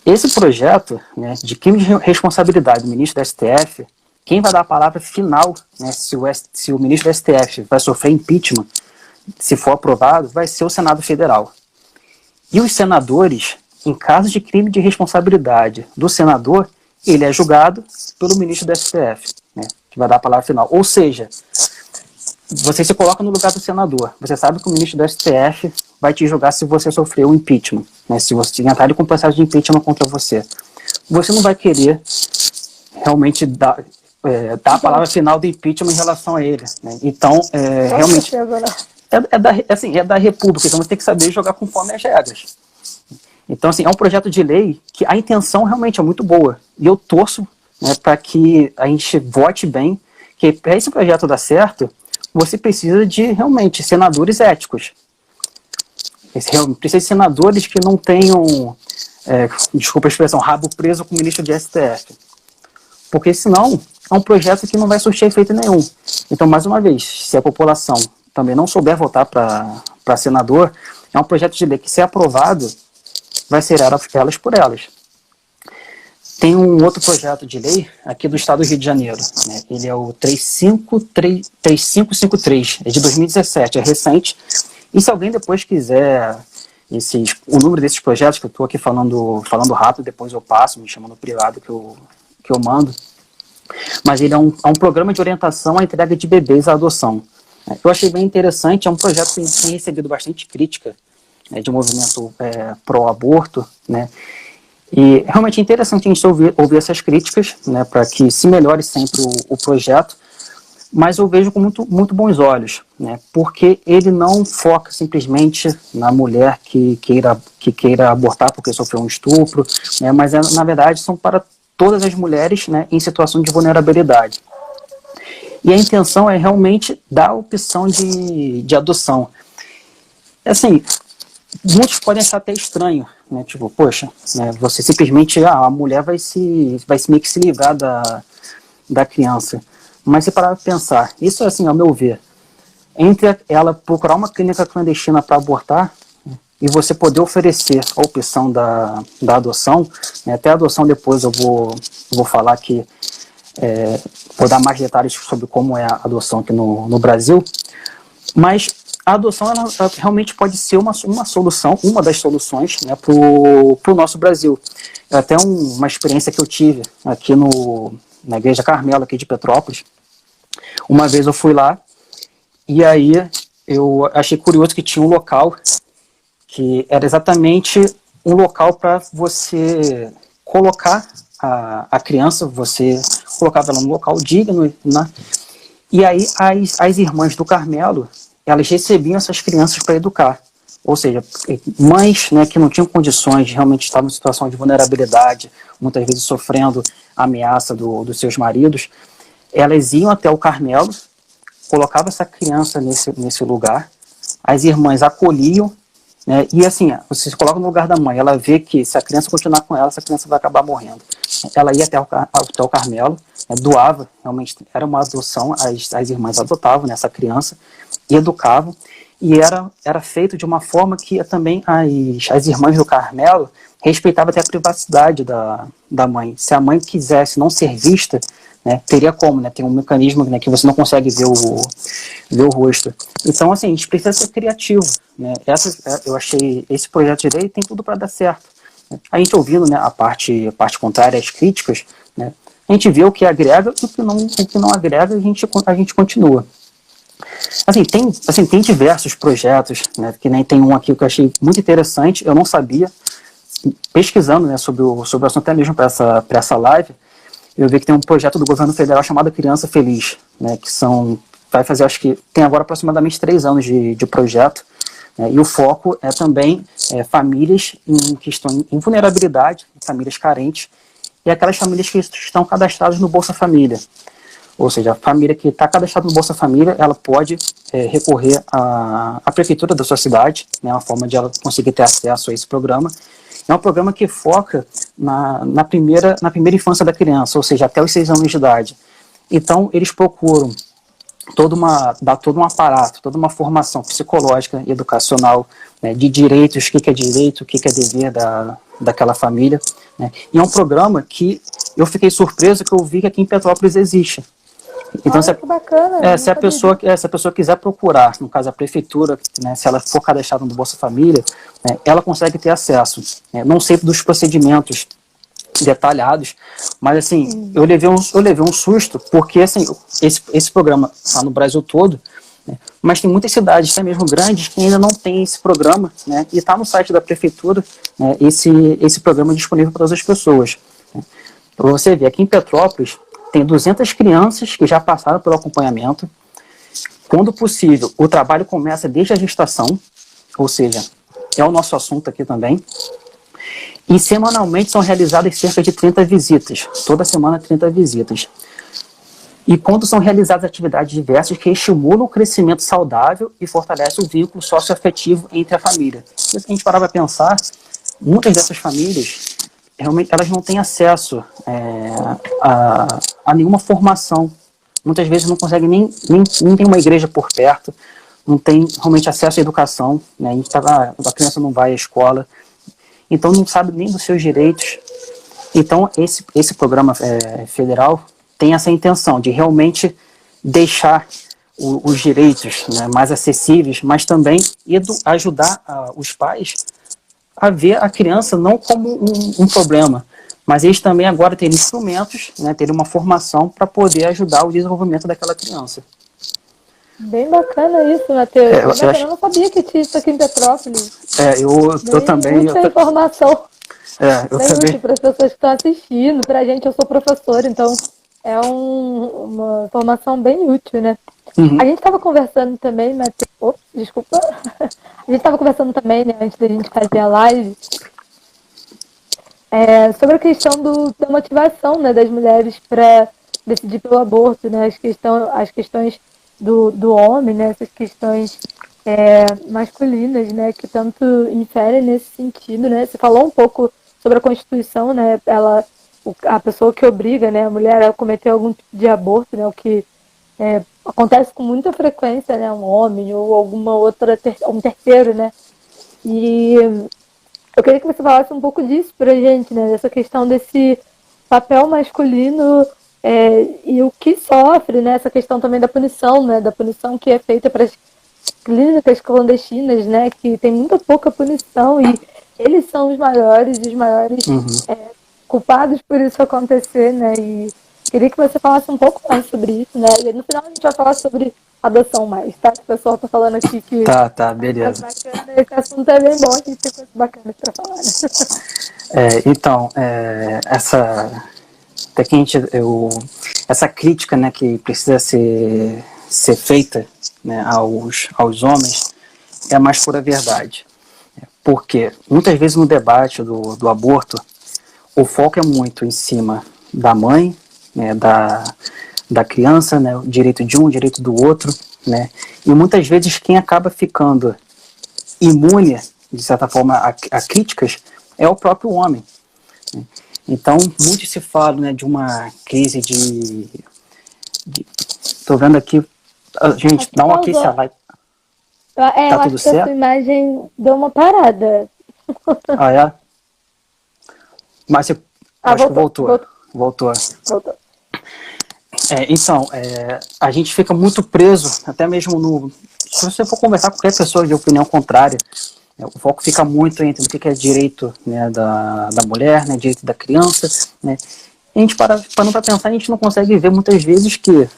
Esse projeto, né, de crime de responsabilidade do ministro do STF, quem vai dar a palavra final, né, se o ministro do STF vai sofrer impeachment, se for aprovado, vai ser o Senado Federal. E os senadores, em caso de crime de responsabilidade do senador, ele é julgado pelo ministro do STF, né, que vai dar a palavra final. Ou seja, você se coloca no lugar do senador. Você sabe que o ministro do STF vai te julgar se você sofreu um impeachment, né, se você entrar com processo de impeachment contra você. Você não vai querer realmente dar a palavra final do impeachment em relação a ele. Né? Então, realmente, é da República, então você tem que saber jogar conforme as regras. Então, assim, é um projeto de lei que a intenção realmente é muito boa. E eu torço, né, para que a gente vote bem, que para esse projeto dar certo, você precisa de, realmente, senadores éticos. Precisa de senadores que não tenham, desculpa a expressão, rabo preso com o ministro de STF. Porque, senão, é um projeto que não vai surtir efeito nenhum. Então, mais uma vez, se a população também não souber votar para senador, é um projeto de lei que, se aprovado, vai ser elas por elas. Tem um outro projeto de lei aqui do estado do Rio de Janeiro, né? Ele é o 3553, é de 2017, é recente. E se alguém depois quiser o número desses projetos, que eu estou aqui falando rápido, depois eu passo, me chama no privado que eu mando. Mas ele é um programa de orientação à entrega de bebês à adoção. Eu achei bem interessante, é um projeto que tem recebido bastante crítica, né, de movimento pró-aborto, né, e realmente é interessante a gente ouvir essas críticas, né, para que se melhore sempre o projeto, mas eu vejo com muito, muito bons olhos, né, porque ele não foca simplesmente na mulher que queira abortar porque sofreu um estupro, né, mas na verdade são para todas as mulheres, né, em situação de vulnerabilidade. E a intenção é realmente dar a opção de adoção. Assim, muitos podem achar até estranho, né? Tipo, poxa, né, você simplesmente, a mulher vai meio que se livrar da criança. Mas se parar para pensar, isso assim, ao meu ver, entre ela procurar uma clínica clandestina para abortar, né, e você poder oferecer a opção da adoção, né, até a adoção depois eu vou falar que, vou dar mais detalhes sobre como é a adoção aqui no Brasil, mas a adoção ela realmente pode ser uma solução, uma das soluções, né, para o nosso Brasil. É até uma experiência que eu tive aqui na Igreja Carmelo, aqui de Petrópolis. Uma vez eu fui lá e aí eu achei curioso que tinha um local que era exatamente um local para você colocar a criança, você colocava ela num local digno, né? E aí as irmãs do Carmelo, elas recebiam essas crianças para educar. Ou seja, mães, né, que não tinham condições, realmente estavam em situação de vulnerabilidade, muitas vezes sofrendo ameaça dos seus maridos, elas iam até o Carmelo, colocavam essa criança nesse lugar, as irmãs acolhiam, né, e assim, você se coloca no lugar da mãe, ela vê que se a criança continuar com ela, essa criança vai acabar morrendo. Ela ia até o Carmelo, doava, realmente era uma adoção, as irmãs adotavam, né, essa criança, e educavam, e era feito de uma forma que também as irmãs do Carmelo respeitavam até a privacidade da mãe. Se a mãe quisesse não ser vista, né, teria como, né, tem um mecanismo, né, que você não consegue ver o rosto. Então, assim, a gente precisa ser criativo, né? Eu achei esse projeto de lei tem tudo para dar certo. A gente ouvindo, né, a parte contrária, as críticas, né, a gente vê o que agrega e o que não agrega, a gente continua. Tem diversos projetos, né, que nem tem um aqui que eu achei muito interessante, eu não sabia, pesquisando, né, sobre o assunto até mesmo para essa live, eu vi que tem um projeto do governo federal chamado Criança Feliz, né, vai fazer, acho que tem agora aproximadamente 3 anos de projeto, né, e o foco é também famílias que estão em vulnerabilidade, famílias carentes, e aquelas famílias que estão cadastradas no Bolsa Família. Ou seja, a família que está cadastrada no Bolsa Família, ela pode recorrer à prefeitura da sua cidade, né, uma forma de ela conseguir ter acesso a esse programa. É um programa que foca na primeira infância da criança, ou seja, até os 6 anos de idade. Então, eles procuram dar todo um aparato, toda uma formação psicológica e educacional, né, de direitos, o que é direito, o que é dever daquela família. Né. E é um programa que eu fiquei surpreso que eu vi que aqui em Petrópolis existe. Então, que bacana, se a pessoa quiser procurar, no caso a prefeitura, né, se ela for cadastrada no Bolsa Família, né, ela consegue ter acesso. Né, não sei dos procedimentos detalhados, mas assim, eu levei um susto, porque assim, esse programa está no Brasil todo, né, mas tem muitas cidades, até mesmo grandes, que ainda não tem esse programa, né, e está no site da prefeitura, né, esse programa disponível para todas as pessoas. Né. Para você ver, aqui em Petrópolis, tem 200 crianças que já passaram pelo acompanhamento. Quando possível, o trabalho começa desde a gestação, ou seja, é o nosso assunto aqui também. E semanalmente são realizadas cerca de 30 visitas. Toda semana 30 visitas. E quando são realizadas atividades diversas que estimulam o crescimento saudável e fortalecem o vínculo socioafetivo entre a família. Se a gente parar para pensar, muitas dessas famílias realmente elas não têm acesso a nenhuma formação. Muitas vezes não conseguem nem ter uma igreja por perto, não tem realmente acesso à educação, né? A criança não vai à escola, então não sabe nem dos seus direitos. Então esse programa federal tem essa intenção de realmente deixar os direitos, né, mais acessíveis, mas também ajudar os pais a ver a criança não como um problema, mas eles também agora terem instrumentos, né, terem uma formação para poder ajudar o desenvolvimento daquela criança. Bem bacana isso, Matheus. Eu não sabia que tinha isso aqui em Petrópolis. Eu também. Muita informação. Eu bem também. útil para as pessoas que estão assistindo. Para a gente, eu sou professora, então é uma formação bem útil, né? Uhum. A gente estava conversando também, Matheus. Ops, desculpa. A gente estava conversando também, né, antes da gente fazer a live, sobre a questão da motivação, né, das mulheres para decidir pelo aborto, né, as questões do homem, né, essas questões masculinas, né, que tanto inferem nesse sentido, né. Você falou um pouco sobre a Constituição, né, a pessoa que obriga, né, a mulher a cometer algum tipo de aborto, né, o que acontece com muita frequência, né, um homem ou alguma outra, um terceiro, né, e eu queria que você falasse um pouco disso pra gente, né? Dessa questão desse papel masculino e o que sofre, né? Essa questão também da punição, né? Da punição que é feita para as clínicas clandestinas, né? Que tem muita pouca punição e eles são os maiores Uhum. culpados por isso acontecer, né? E queria que você falasse um pouco mais sobre isso, né? E no final a gente vai falar sobre adoção mais, tá? O pessoal tá falando aqui que Tá, beleza. bacana, esse assunto é bem bom, a gente tem coisas bacanas pra falar, né? Então, até que essa crítica, né, que precisa ser feita, né, aos homens é a mais pura verdade. Porque muitas vezes no debate do aborto, o foco é muito em cima da mãe, né, da criança, né, o direito de um, o direito do outro, né, e muitas vezes quem acaba ficando imune, de certa forma, a críticas é o próprio homem. Né. Então, muito se fala, né, de uma crise Tô vendo aqui. Gente, dá um aqui se a live. Eu Tá acho tudo que a sua certo? imagem deu uma parada. Ah, é? Mas eu acho que Voltou, voltou. voltou, Voltou. voltou. Então, a gente fica muito preso, até mesmo no. Se você for conversar com qualquer pessoa de opinião contrária, o foco fica muito entre o que é direito, né, da mulher, né, direito da criança, né. E a gente parando para pensar, a gente não consegue ver muitas vezes que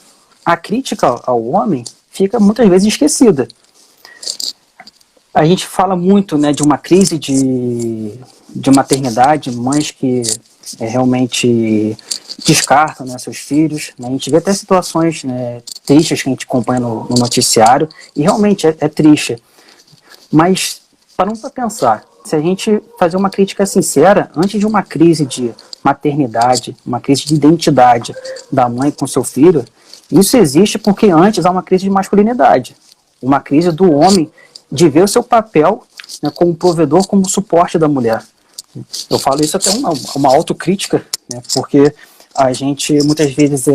a crítica ao homem fica muitas vezes esquecida. A gente fala muito, né, de uma crise de maternidade, mães que realmente descartam, né, seus filhos. Né? A gente vê até situações, né, tristes que a gente acompanha no noticiário, e realmente é triste. Mas, parando para pensar, se a gente fazer uma crítica sincera, antes de uma crise de maternidade, uma crise de identidade da mãe com seu filho, isso existe porque antes há uma crise de masculinidade, uma crise do homem de ver o seu papel, né, como provedor, como suporte da mulher. Eu falo isso até uma autocrítica, né, porque a gente, muitas vezes,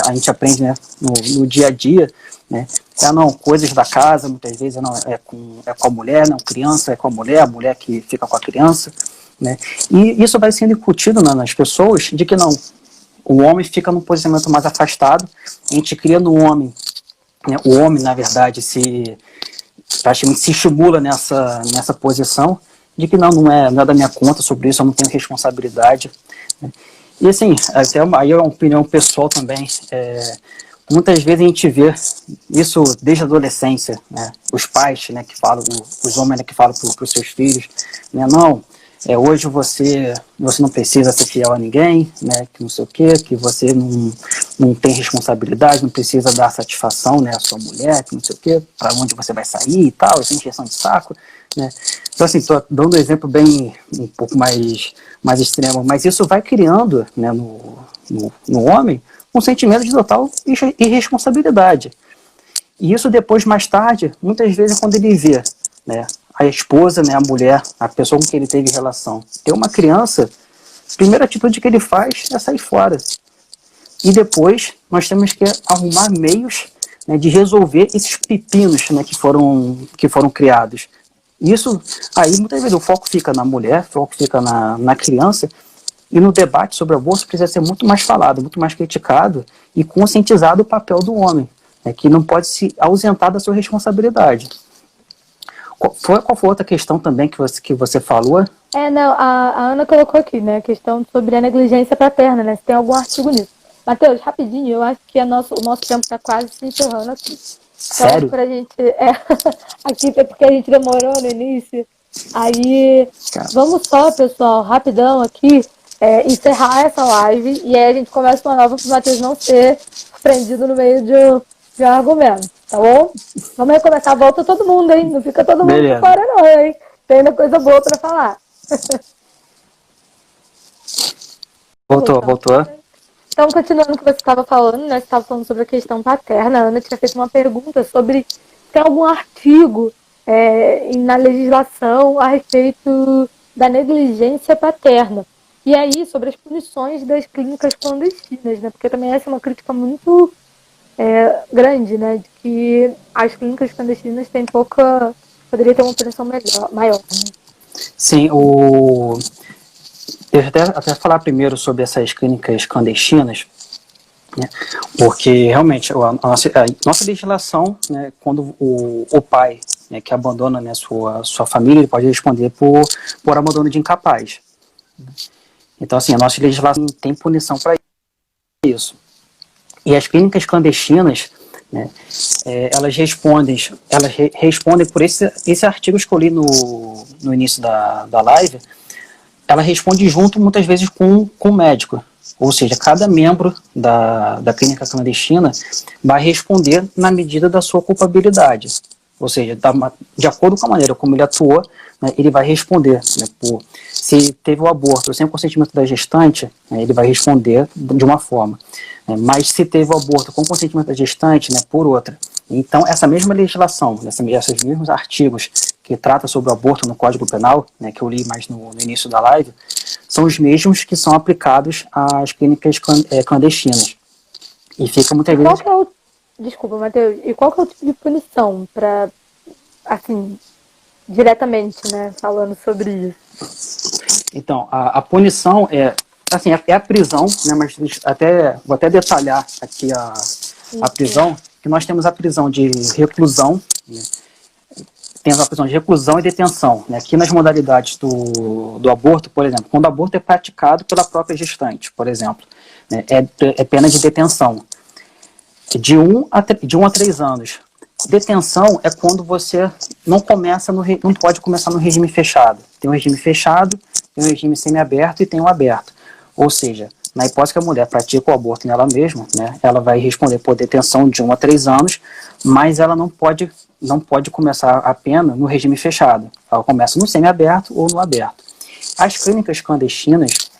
a gente aprende, né, no dia a dia, né, não, coisas da casa, muitas vezes não, é com a mulher, não, criança é com a mulher que fica com a criança, né, e isso vai sendo incutido, né, nas pessoas, de que não, o homem fica num posicionamento mais afastado, a gente cria no homem, né, o homem, na verdade, praticamente se estimula nessa posição de que não é da minha conta sobre isso, eu não tenho responsabilidade. Né? E assim, até aí é uma opinião pessoal também, muitas vezes a gente vê isso desde a adolescência, né? Os pais, né, que falam, os homens, né, que falam para os seus filhos, né, não, hoje você não precisa ser fiel a ninguém, né, que não sei o quê, que você não tem responsabilidade, não precisa dar satisfação, né, à sua mulher, que não sei o quê, para onde você vai sair e tal, essa encheção de saco, né. Então assim, estou dando um exemplo bem, um pouco mais extremo, mas isso vai criando, né, no homem um sentimento de total irresponsabilidade. E isso depois, mais tarde, muitas vezes quando ele vê, né, a esposa, né, a mulher, a pessoa com quem ele teve relação, ter uma criança, a primeira atitude que ele faz é sair fora. E depois nós temos que arrumar meios, né, de resolver esses pepinos, né, que foram criados. Isso aí muitas vezes o foco fica na mulher, o foco fica na criança, e no debate sobre o aborto precisa ser muito mais falado, muito mais criticado e conscientizado o papel do homem, né, que não pode se ausentar da sua responsabilidade. Qual foi outra questão também que você falou? Não, a Ana colocou aqui, né, a questão sobre a negligência paterna, né, se tem algum artigo nisso. Matheus, rapidinho, eu acho que o nosso tempo está quase se encerrando aqui. Então, Sério? pra gente, aqui é porque a gente demorou no início, aí, vamos só, pessoal, rapidão aqui, encerrar essa live e aí a gente começa uma nova para o Matheus não ser prendido no meio de um argumento, tá bom? Vamos recomeçar, volta todo mundo, hein? Não fica todo mundo fora não, hein? Tem ainda coisa boa para falar. Voltou. Então, continuando o que você estava falando, né? Você estava falando sobre a questão paterna. A Ana tinha feito uma pergunta sobre se tem algum artigo na legislação a respeito da negligência paterna. E aí, sobre as punições das clínicas clandestinas, né? Porque também essa é uma crítica muito grande, né? De que as clínicas clandestinas têm poderia ter uma punição maior. Né? Sim, eu até falar primeiro sobre essas clínicas clandestinas, né, porque realmente a nossa legislação, né, quando o pai, né, que abandona, né, sua família, ele pode responder por abandono de incapaz. Então, assim, a nossa legislação tem punição para isso. E as clínicas clandestinas, né, elas respondem por esse artigo que eu li no início da live. Ela responde junto, muitas vezes, com o médico. Ou seja, cada membro da clínica clandestina vai responder na medida da sua culpabilidade. Ou seja, de acordo com a maneira como ele atuou, né, ele vai responder. Né, se teve o aborto sem o consentimento da gestante, né, ele vai responder de uma forma. Né, mas se teve o aborto com o consentimento da gestante, né, por outra. Então, essa mesma legislação, esses mesmos artigos que trata sobre o aborto no Código Penal, né, que eu li mais no início da live, são os mesmos que são aplicados às clínicas clandestinas. E fica muitas vezes... Desculpa, Matheus. E qual que é o tipo de punição para, assim, diretamente, né, falando sobre isso? Então, a punição é a prisão, né, mas vou até detalhar aqui a prisão, que nós temos a prisão de reclusão, né, temos a prisão de reclusão e detenção. Né, aqui nas modalidades do aborto, por exemplo, quando o aborto é praticado pela própria gestante, por exemplo, né, é pena de detenção. De 1 a 3 anos. Detenção é quando você não pode começar no regime fechado. Tem um regime fechado, tem um regime semiaberto e tem um aberto. Ou seja, na hipótese que a mulher pratica o aborto nela mesma, né, ela vai responder por detenção de 1 a 3 anos, mas ela não pode começar a pena no regime fechado. Ela começa no semiaberto ou no aberto. As clínicas clandestinas,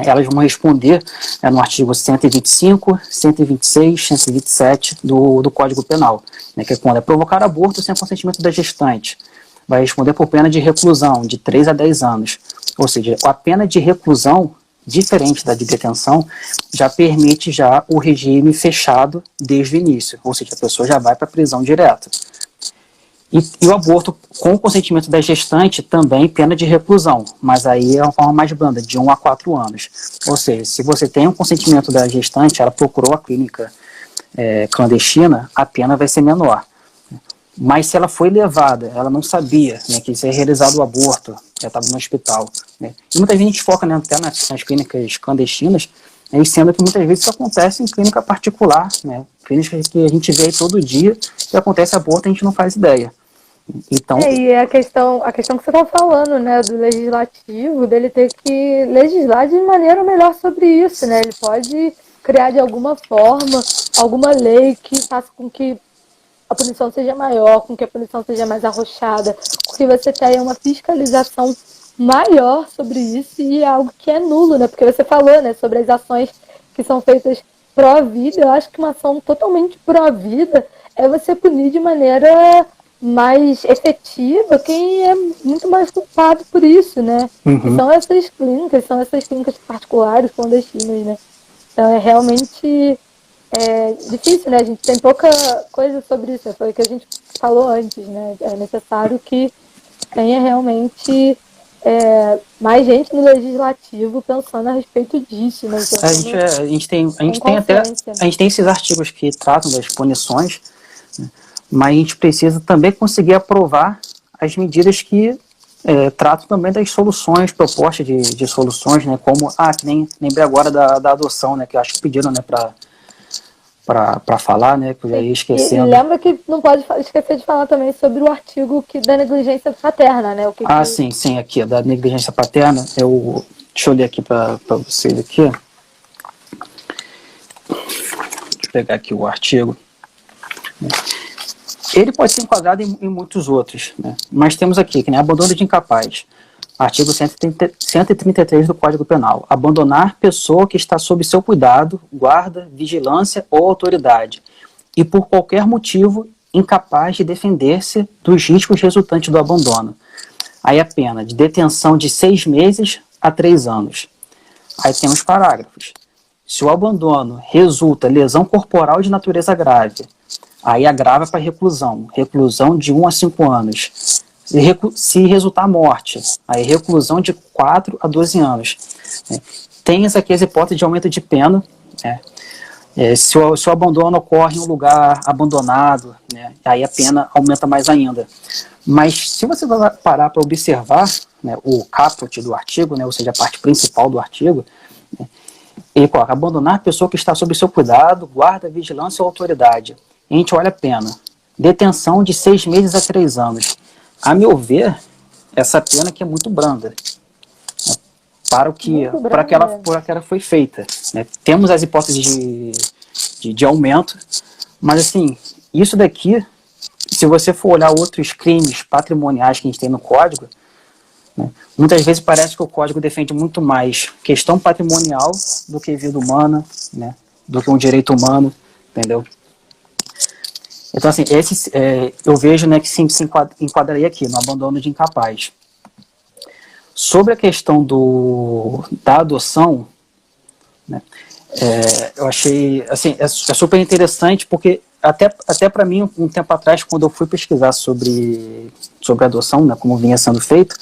elas vão responder no artigo 125, 126, 127 do Código Penal, né, que é quando é provocar aborto sem consentimento da gestante. Vai responder por pena de reclusão, de 3 a 10 anos. Ou seja, a pena de reclusão, diferente da de detenção, já permite já o regime fechado desde o início. Ou seja, a pessoa já vai para a prisão direta. E o aborto com o consentimento da gestante também pena de reclusão, mas aí é uma forma mais branda, de 1 a 4 anos. Ou seja, se você tem um consentimento da gestante, ela procurou a clínica clandestina, a pena vai ser menor. Mas se ela foi levada, ela não sabia, né, que ia realizado o aborto, já estava no hospital. Né, e muitas vezes a gente foca, né, até nas clínicas clandestinas, né, sendo que muitas vezes isso acontece em clínica particular, né, clínicas que a gente vê aí todo dia, que acontece aborto, a gente não faz ideia. Então... e a questão que você está falando, né, do legislativo, dele ter que legislar de maneira melhor sobre isso, né? Ele pode criar de alguma forma alguma lei que faça com que a punição seja maior, com que a punição seja mais arrochada, porque você tenha uma fiscalização maior sobre isso e é algo que é nulo, né? Porque você falou, né, sobre as ações que são feitas pró-vida. Eu acho que uma ação totalmente pró-vida é você punir de maneira mais efetiva quem é muito mais culpado por isso, né? Uhum. São essas clínicas particulares, clandestinas, né? Então é realmente difícil, né? A gente tem pouca coisa sobre isso, foi o que a gente falou antes, né? É necessário que tenha realmente mais gente no legislativo pensando a respeito disso, né? A gente tem esses artigos que tratam das punições, né? Mas a gente precisa também conseguir aprovar as medidas que tratam também das soluções, propostas de soluções, né? Como, que nem lembrei agora da adoção, né? Que eu acho que pediram, né, para falar, né? Que eu já ia esquecendo. E lembra que não pode esquecer de falar também sobre o artigo da negligência paterna, né? Sim, aqui, da negligência paterna. Deixa eu ler aqui para vocês aqui. Deixa eu pegar aqui o artigo. Ele pode ser enquadrado em muitos outros, né? Mas temos aqui, que nem abandono de incapaz. Artigo 133 do Código Penal. Abandonar pessoa que está sob seu cuidado, guarda, vigilância ou autoridade, e por qualquer motivo incapaz de defender-se dos riscos resultantes do abandono. Aí a pena de detenção de 6 meses a 3 anos. Aí tem os parágrafos. Se o abandono resulta lesão corporal de natureza grave, aí agrava para reclusão de 1 a 5 anos. Se resultar morte, aí reclusão de 4 a 12 anos. Tem aqui as hipóteses de aumento de pena, né? Se o abandono ocorre em um lugar abandonado, né, aí a pena aumenta mais ainda. Mas se você parar para observar, né, o caput do artigo, né, ou seja, a parte principal do artigo, né, ele coloca: abandonar a pessoa que está sob seu cuidado, guarda, vigilância ou autoridade. A gente olha a pena. Detenção de 6 meses a 3 anos. A meu ver, essa pena aqui é muito branda, né, para aquela foi feita. Né. Temos as hipóteses de aumento, mas assim, isso daqui, se você for olhar outros crimes patrimoniais que a gente tem no Código, né, muitas vezes parece que o Código defende muito mais questão patrimonial do que vida humana, né, do que um direito humano, entendeu? Então, assim, eu vejo, né, que sim, se enquadraria aqui, no abandono de incapaz. Sobre a questão da adoção, né, eu achei, assim, é super interessante, porque até para mim, um tempo atrás, quando eu fui pesquisar sobre a adoção, né, como vinha sendo feito,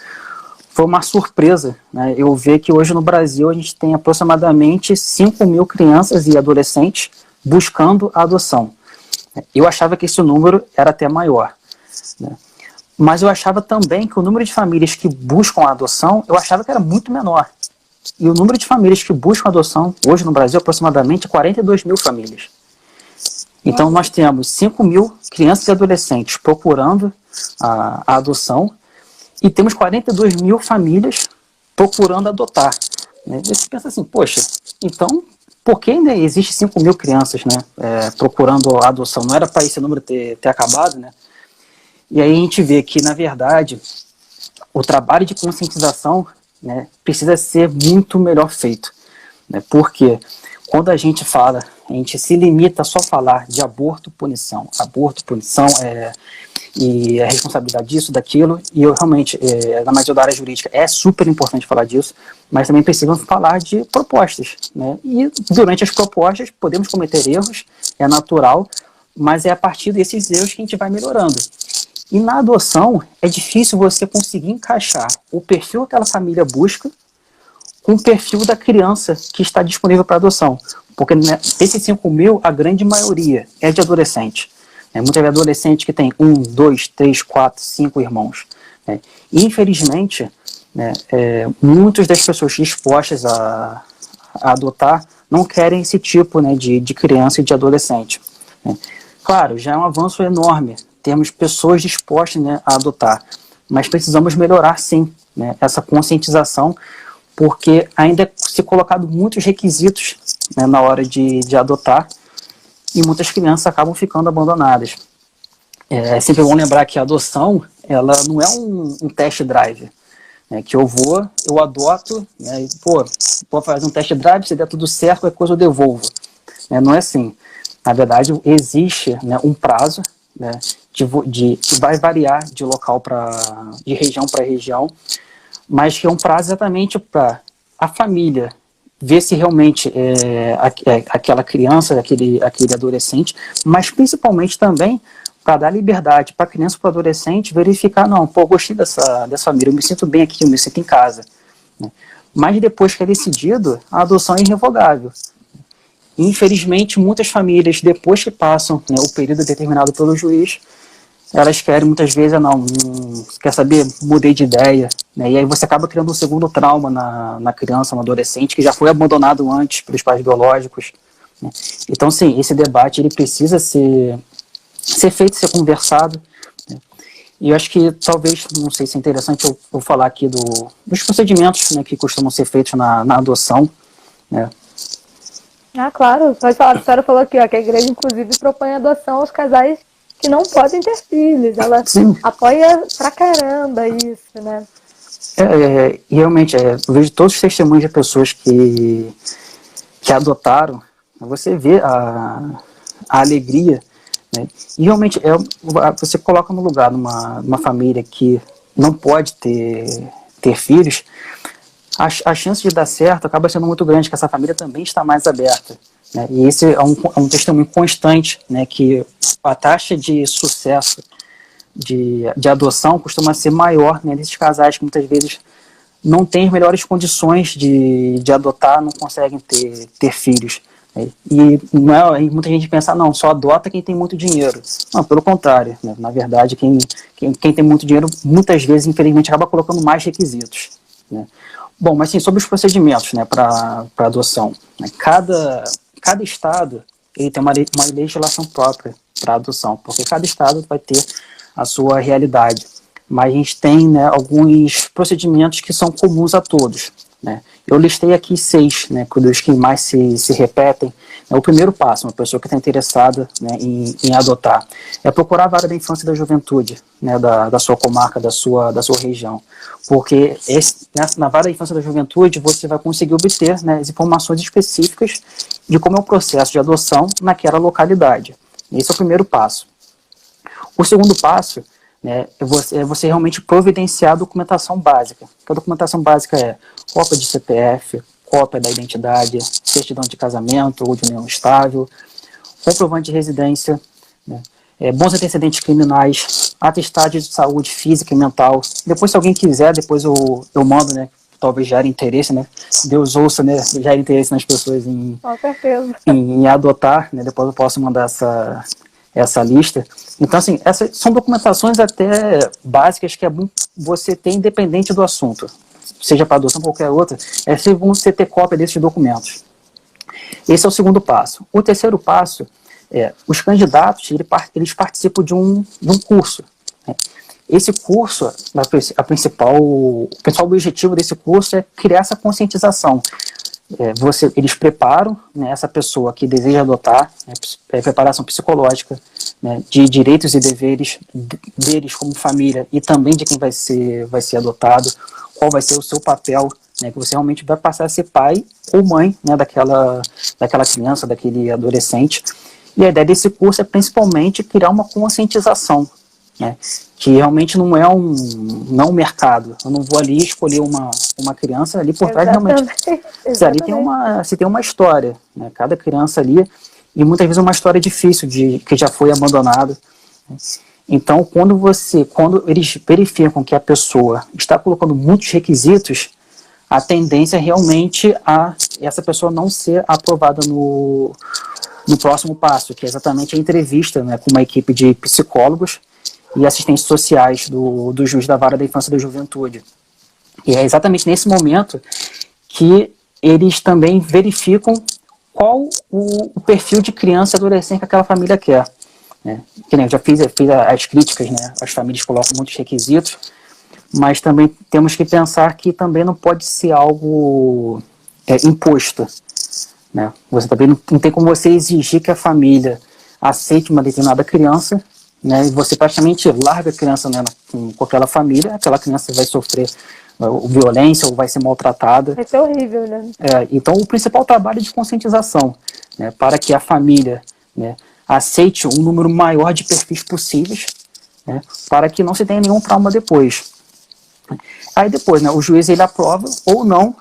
foi uma surpresa, né, eu ver que hoje no Brasil a gente tem aproximadamente 5 mil crianças e adolescentes buscando a adoção. Eu achava que esse número era até maior, né? Mas eu achava também que o número de famílias que buscam a adoção, eu achava que era muito menor. E o número de famílias que buscam a adoção, hoje no Brasil, é aproximadamente 42 mil famílias. Então nós temos 5 mil crianças e adolescentes procurando a adoção, e temos 42 mil famílias procurando adotar. Né? E você pensa assim, poxa, então por que ainda existe 5 mil crianças, né, procurando a adoção? Não era para esse número ter acabado, né? E aí a gente vê que, na verdade, o trabalho de conscientização, né, precisa ser muito melhor feito. Né? Porque quando a gente se limita a só falar de aborto, punição, e a responsabilidade disso, daquilo, e eu realmente, na maioria da área jurídica, é super importante falar disso, mas também precisamos falar de propostas, né? E durante as propostas podemos cometer erros, é natural, mas é a partir desses erros que a gente vai melhorando. E na adoção, é difícil você conseguir encaixar o perfil que aquela família busca com o perfil da criança que está disponível para adoção, porque, né, desses 5 mil, a grande maioria é de adolescente. Muitas vezes adolescente que tem 1, 2, 3, 4, 5 irmãos. Né? Infelizmente, né, muitas das pessoas dispostas a adotar não querem esse tipo, né, de criança e de adolescente. Né? Claro, já é um avanço enorme. Temos pessoas dispostas, né, a adotar, mas precisamos melhorar sim, né, essa conscientização, porque ainda é se colocado muitos requisitos, né, na hora de adotar, e muitas crianças acabam ficando abandonadas. É sempre bom lembrar que a adoção, ela não é um test drive, né, que eu adoto, né, e, vou fazer um test drive, se der tudo certo, qualquer coisa eu devolvo. Não é assim. Na verdade, existe, né, um prazo, né, que vai variar de local de região para região, mas que é um prazo exatamente para a família ver se realmente aquela criança, aquele adolescente, mas principalmente também para dar liberdade para a criança e para o adolescente verificar, não, gostei dessa família, eu me sinto bem aqui, eu me sinto em casa. Né? Mas depois que é decidido, a adoção é irrevogável. Infelizmente, muitas famílias, depois que passam, né, o período determinado pelo juiz, elas querem muitas vezes, quer saber, mudei de ideia, né? E aí você acaba criando um segundo trauma na criança, no adolescente, que já foi abandonado antes pelos pais biológicos. Né? Então, sim, esse debate ele precisa ser feito, ser conversado. Né? E eu acho que talvez, não sei se é interessante eu falar aqui dos procedimentos, né, que costumam ser feitos na adoção. Né? Ah, claro, pode falar. A senhora falou aqui, ó, que a igreja, inclusive, propõe adoção aos casais que não podem ter filhos. Ela apoia pra caramba isso, né? E realmente, eu vejo todos os testemunhos de pessoas que adotaram, você vê a alegria, né? E realmente, você coloca no lugar numa família que não pode ter filhos, a chance de dar certo acaba sendo muito grande, que essa família também está mais aberta. Né? E esse é um testemunho constante, né, que a taxa de sucesso de adoção costuma ser maior, né, nesses casais que muitas vezes não têm as melhores condições de adotar, não conseguem ter filhos. Né? E não é, muita gente pensa, não, só adota quem tem muito dinheiro. Não, pelo contrário. Né? Na verdade, quem tem muito dinheiro, muitas vezes, infelizmente, acaba colocando mais requisitos. Né? Bom, mas sim, sobre os procedimentos, né, para adoção. Né? Cada estado ele tem uma legislação própria para adoção, porque cada estado vai ter a sua realidade. Mas a gente tem, né, alguns procedimentos que são comuns a todos. Né? Eu listei aqui 6, né, dos que mais se repetem. O primeiro passo, uma pessoa que está interessada, né, em adotar, é procurar a vara da infância e da juventude, né, da sua comarca, da sua região. Porque na vara da infância e da juventude você vai conseguir obter, né, as informações específicas de como é o processo de adoção naquela localidade. Esse é o primeiro passo. O segundo passo, né, é você realmente providenciar a documentação básica. A documentação básica é cópia de CPF, cópia da identidade, certidão de casamento ou de união estável, comprovante de residência, né, bons antecedentes criminais, atestado de saúde física e mental. Depois, se alguém quiser, depois eu mando, né, talvez gere interesse, né, Deus ouça, né, gere interesse nas pessoas em adotar, né, depois eu posso mandar essa lista. Então, assim, essas são documentações até básicas que é bom você ter independente do assunto, seja para adoção ou qualquer outra, é sempre bom você ter cópia desses documentos. Esse é o segundo passo. O terceiro passo é, os candidatos, eles participam de um curso. Né? Esse curso, o principal objetivo desse curso é criar essa conscientização. Eles preparam, né, essa pessoa que deseja adotar, né, preparação psicológica, né, de direitos e deveres deles como família e também de quem vai ser adotado, qual vai ser o seu papel, né, que você realmente vai passar a ser pai ou mãe, né, daquela criança, daquele adolescente. E a ideia desse curso é principalmente criar uma conscientização, né, que realmente não é um mercado. Eu não vou ali escolher uma criança ali por trás, realmente. Ali tem uma história, né, cada criança ali, e muitas vezes uma história difícil, que já foi abandonada. Né. Então, quando eles verificam que a pessoa está colocando muitos requisitos, a tendência é realmente a essa pessoa não ser aprovada no próximo passo, que é exatamente a entrevista, né, com uma equipe de psicólogos e assistentes sociais do juiz da vara da infância e da juventude. E é exatamente nesse momento que eles também verificam qual o perfil de criança e adolescente que aquela família quer. Né? Que nem eu já fiz as críticas, né? As famílias colocam muitos requisitos, mas também temos que pensar que também não pode ser algo imposto. Né? Você também não tem como você exigir que a família aceite uma determinada criança, né? E você praticamente larga a criança, né, com aquela família, aquela criança vai sofrer violência ou vai ser maltratada. Vai ser horrível, né? Então, o principal trabalho é de conscientização, né, para que a família, né, aceite um número maior de perfis possíveis, né, para que não se tenha nenhum trauma depois. Aí depois, né, o juiz ele aprova ou não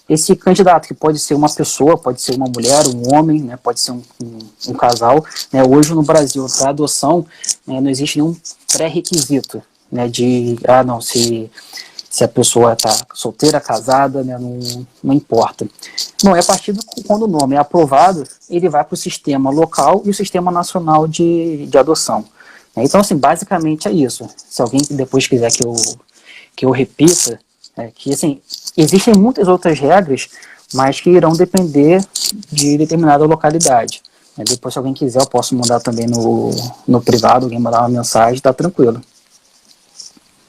esse candidato, que pode ser uma pessoa, pode ser uma mulher, um homem, né, pode ser um casal. Né, hoje no Brasil, para adoção, né, não existe nenhum pré-requisito, né, se a pessoa está solteira, casada, né, não importa. Não, é a partir quando o nome é aprovado, ele vai para o sistema local e o sistema nacional de adoção. Então, assim, basicamente é isso. Se alguém depois quiser que eu repita, que assim, existem muitas outras regras, mas que irão depender de determinada localidade. Depois, se alguém quiser, eu posso mandar também no privado, alguém mandar uma mensagem, tá tranquilo.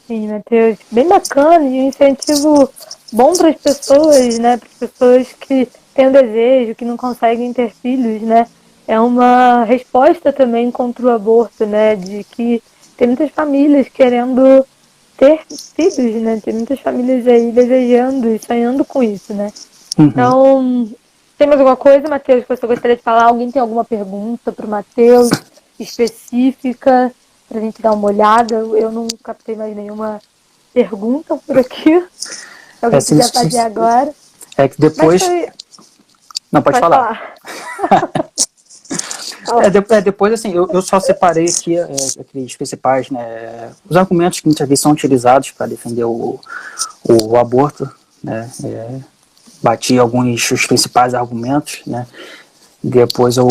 Sim, Matheus, bem bacana e um incentivo bom para as pessoas, né? Para as pessoas que têm o desejo, que não conseguem ter filhos, né? É uma resposta também contra o aborto, né? De que tem muitas famílias querendo ter filhos, né? Tem muitas famílias aí desejando e sonhando com isso, né? Então, tem mais alguma coisa, Matheus, que você gostaria de falar? Alguém tem alguma pergunta para o Matheus específica para a gente dar uma olhada? Eu não captei mais nenhuma pergunta por aqui. Se alguém quiser fazer agora. É que depois... Não, pode falar. Depois, assim, eu só separei aqui aqueles principais, né, os argumentos que muitas vezes são utilizados para defender o aborto, né, bati alguns os principais argumentos, né, depois eu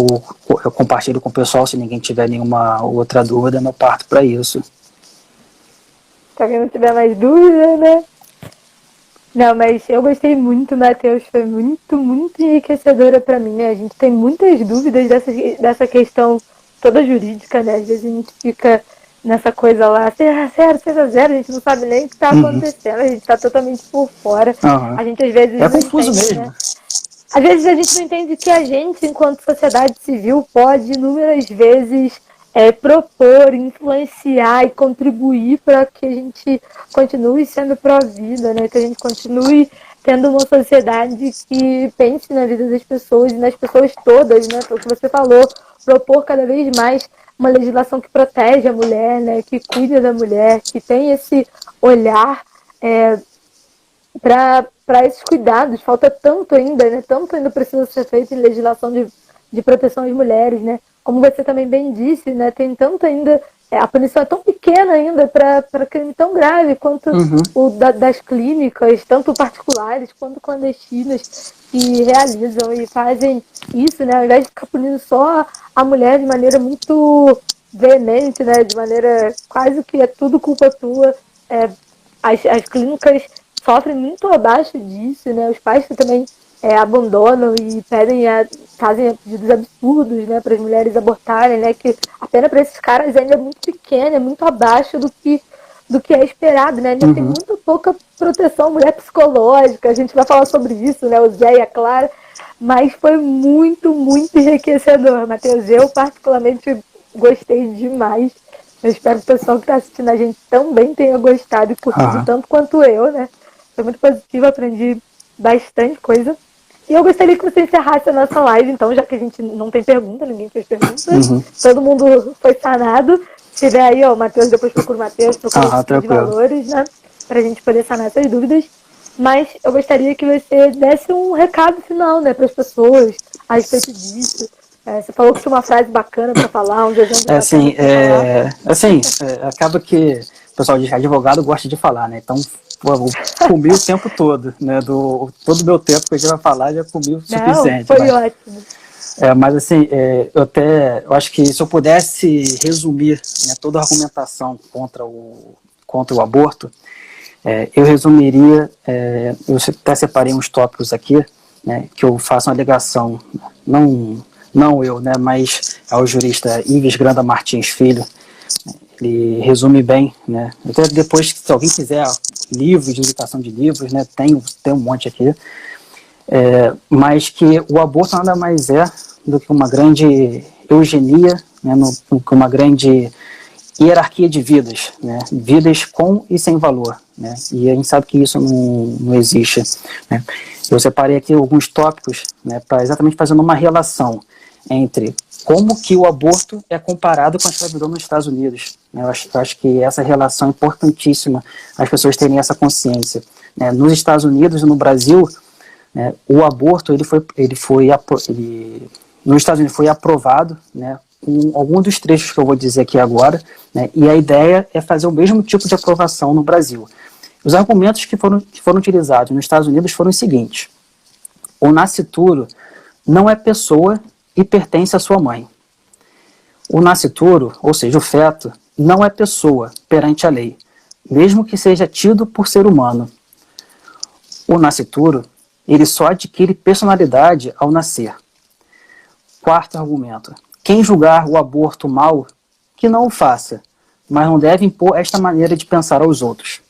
compartilho com o pessoal, se ninguém tiver nenhuma outra dúvida, eu parto para isso. Se alguém não tiver mais dúvida, né? Não, mas eu gostei muito, Matheus, foi muito, muito enriquecedora para mim, né? A gente tem muitas dúvidas dessa questão toda jurídica, né? Às vezes a gente fica nessa coisa lá, sério, a gente não sabe nem o que está acontecendo, a gente está totalmente por fora. A gente às vezes não confuso entende, mesmo. Né? Às vezes a gente não entende que a gente, enquanto sociedade civil, pode inúmeras vezes propor, influenciar e contribuir para que a gente continue sendo pró-vida, né? Que a gente continue tendo uma sociedade que pense na vida das pessoas e nas pessoas todas, né? Foi o que você falou, propor cada vez mais uma legislação que protege a mulher, né? Que cuida da mulher, que tem esse olhar para esses cuidados. Falta tanto ainda, né? Tanto ainda precisa ser feito em legislação de proteção às mulheres, né? Como você também bem disse, né? Tem tanto ainda, a punição é tão pequena ainda para crime tão grave quanto o das clínicas, tanto particulares quanto clandestinas, que realizam e fazem isso, né? Ao invés de ficar punindo só a mulher de maneira muito veemente, né? De maneira quase que é tudo culpa tua. As clínicas sofrem muito abaixo disso, né? Os pais que também abandonam e fazem pedidos absurdos, né, para as mulheres abortarem, né, que a pena para esses caras ainda é muito pequena, é muito abaixo do que é esperado, né? Ainda tem muito pouca proteção à mulher psicológica, a gente vai falar sobre isso, né, o Zé e a Clara, mas foi muito, muito enriquecedor, Matheus. Eu particularmente gostei demais. Eu espero que o pessoal que está assistindo a gente também tenha gostado e curtido tanto quanto eu, né? Foi muito positivo, aprendi bastante coisa. E eu gostaria que você encerrasse a nossa live, então, já que a gente não tem pergunta, ninguém fez pergunta, todo mundo foi sanado. Se tiver aí, ó, o Matheus, depois procura o Matheus, procura os de valores, né? Pra gente poder sanar essas dúvidas. Mas eu gostaria que você desse um recado final, né, para as pessoas a respeito disso. Você falou que tinha uma frase bacana para falar, um exemplo acaba que o pessoal de advogado gosta de falar, né? Então, eu comi o tempo todo, né? Todo o meu tempo que eu já ia falar, já comi o suficiente. Foi ótimo. Mas assim, eu acho que se eu pudesse resumir, né, toda a argumentação contra o aborto, eu resumiria, eu até separei uns tópicos aqui, né, que eu faço uma alegação, não eu, né, mas ao jurista Ives Granda Martins Filho. Ele resume bem, né? Até depois, se alguém quiser livros, de indicação de livros, né? Tem um monte aqui. Mas que o aborto nada mais é do que uma grande eugenia, né? Uma grande hierarquia de vidas, né? Vidas com e sem valor, né? E a gente sabe que isso não existe, né? Eu separei aqui alguns tópicos, né? Para exatamente fazendo uma relação entre como que o aborto é comparado com a escravidão nos Estados Unidos. Eu acho que essa relação é importantíssima, as pessoas terem essa consciência. Nos Estados Unidos e no Brasil, né, o aborto nos Estados Unidos foi aprovado, né, com algum dos trechos que eu vou dizer aqui agora, né, e a ideia é fazer o mesmo tipo de aprovação no Brasil. Os argumentos que foram utilizados nos Estados Unidos foram os seguintes: o nascituro não é pessoa e pertence à sua mãe. O nascituro, ou seja, o feto, não é pessoa perante a lei, mesmo que seja tido por ser humano. O nascituro, ele só adquire personalidade ao nascer. Quarto argumento: quem julgar o aborto mal, que não o faça, mas não deve impor esta maneira de pensar aos outros.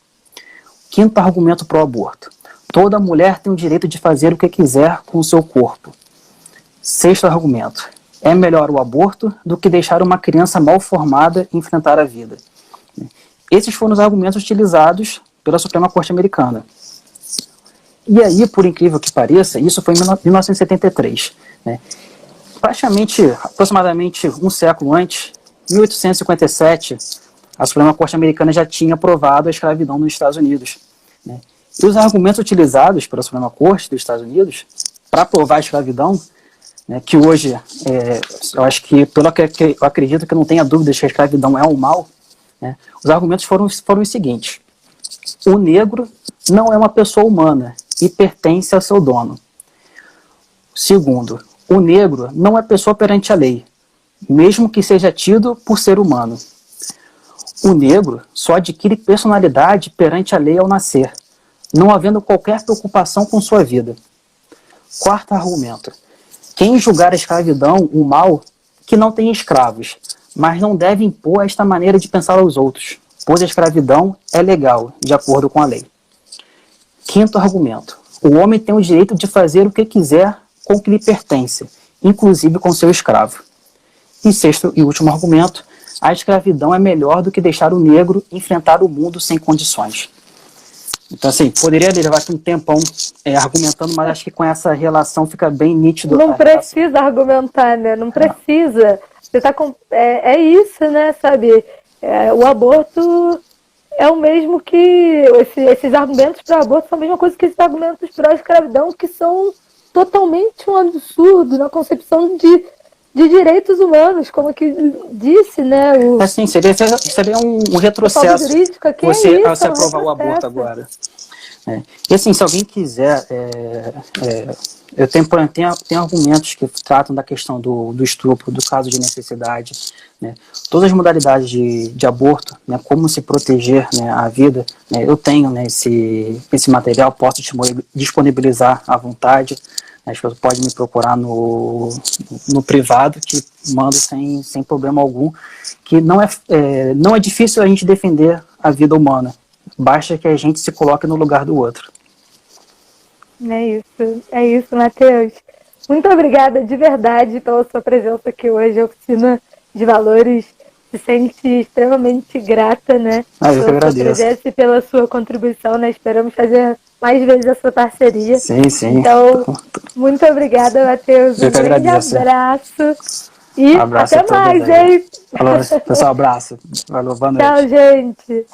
Quinto argumento para o aborto: toda mulher tem o direito de fazer o que quiser com o seu corpo. Sexto argumento: é melhor o aborto do que deixar uma criança mal formada enfrentar a vida. Esses foram os argumentos utilizados pela Suprema Corte Americana. E aí, por incrível que pareça, isso foi em 1973. Né? Praticamente, aproximadamente um século antes, 1857, a Suprema Corte Americana já tinha aprovado a escravidão nos Estados Unidos. Né? E os argumentos utilizados pela Suprema Corte dos Estados Unidos para aprovar a escravidão, né, que hoje, eu acho que, pelo que eu acredito que não tenha dúvida de que a escravidão é um mal, né, os argumentos foram os seguintes. O negro não é uma pessoa humana e pertence ao seu dono. Segundo, o negro não é pessoa perante a lei, mesmo que seja tido por ser humano. O negro só adquire personalidade perante a lei ao nascer, não havendo qualquer preocupação com sua vida. Quarto argumento. Quem julgar a escravidão o mal, que não tem escravos, mas não deve impor esta maneira de pensar aos outros, pois a escravidão é legal, de acordo com a lei. Quinto argumento. O homem tem o direito de fazer o que quiser com o que lhe pertence, inclusive com seu escravo. E sexto e último argumento. A escravidão é melhor do que deixar o negro enfrentar o mundo sem condições. Então, assim, poderia levar aqui um tempão argumentando, mas acho que com essa relação fica bem nítido. Não precisa argumentar, né? Não precisa. Você tá com... é isso, né? Sabe? O aborto é o mesmo que... Esses argumentos para o aborto são a mesma coisa que esses argumentos para a escravidão, que são totalmente um absurdo na concepção de direitos humanos, como que disse, né? Assim, seria um retrocesso você aprovar o aborto agora. E assim, se alguém quiser, eu tenho argumentos que tratam da questão do estupro, do caso de necessidade, né? Todas as modalidades de aborto, né? Como se proteger, né, a vida, né? Eu tenho, né, esse material, posso disponibilizar à vontade. As pessoas podem me procurar no privado, que mando sem problema algum, que não é difícil a gente defender a vida humana, basta que a gente se coloque no lugar do outro. É isso, Matheus. Muito obrigada de verdade pela sua presença aqui hoje, a Oficina de Valores se sente extremamente grata, né? Eu que agradeço. E pela sua contribuição, né? Esperamos fazer mais vezes essa parceria. Sim. Então, muito obrigada, Matheus. Eu que agradeço. Um abraço. E abraço até mais, hein? Falou, pessoal, abraço. Valeu, boa noite. Tchau, gente.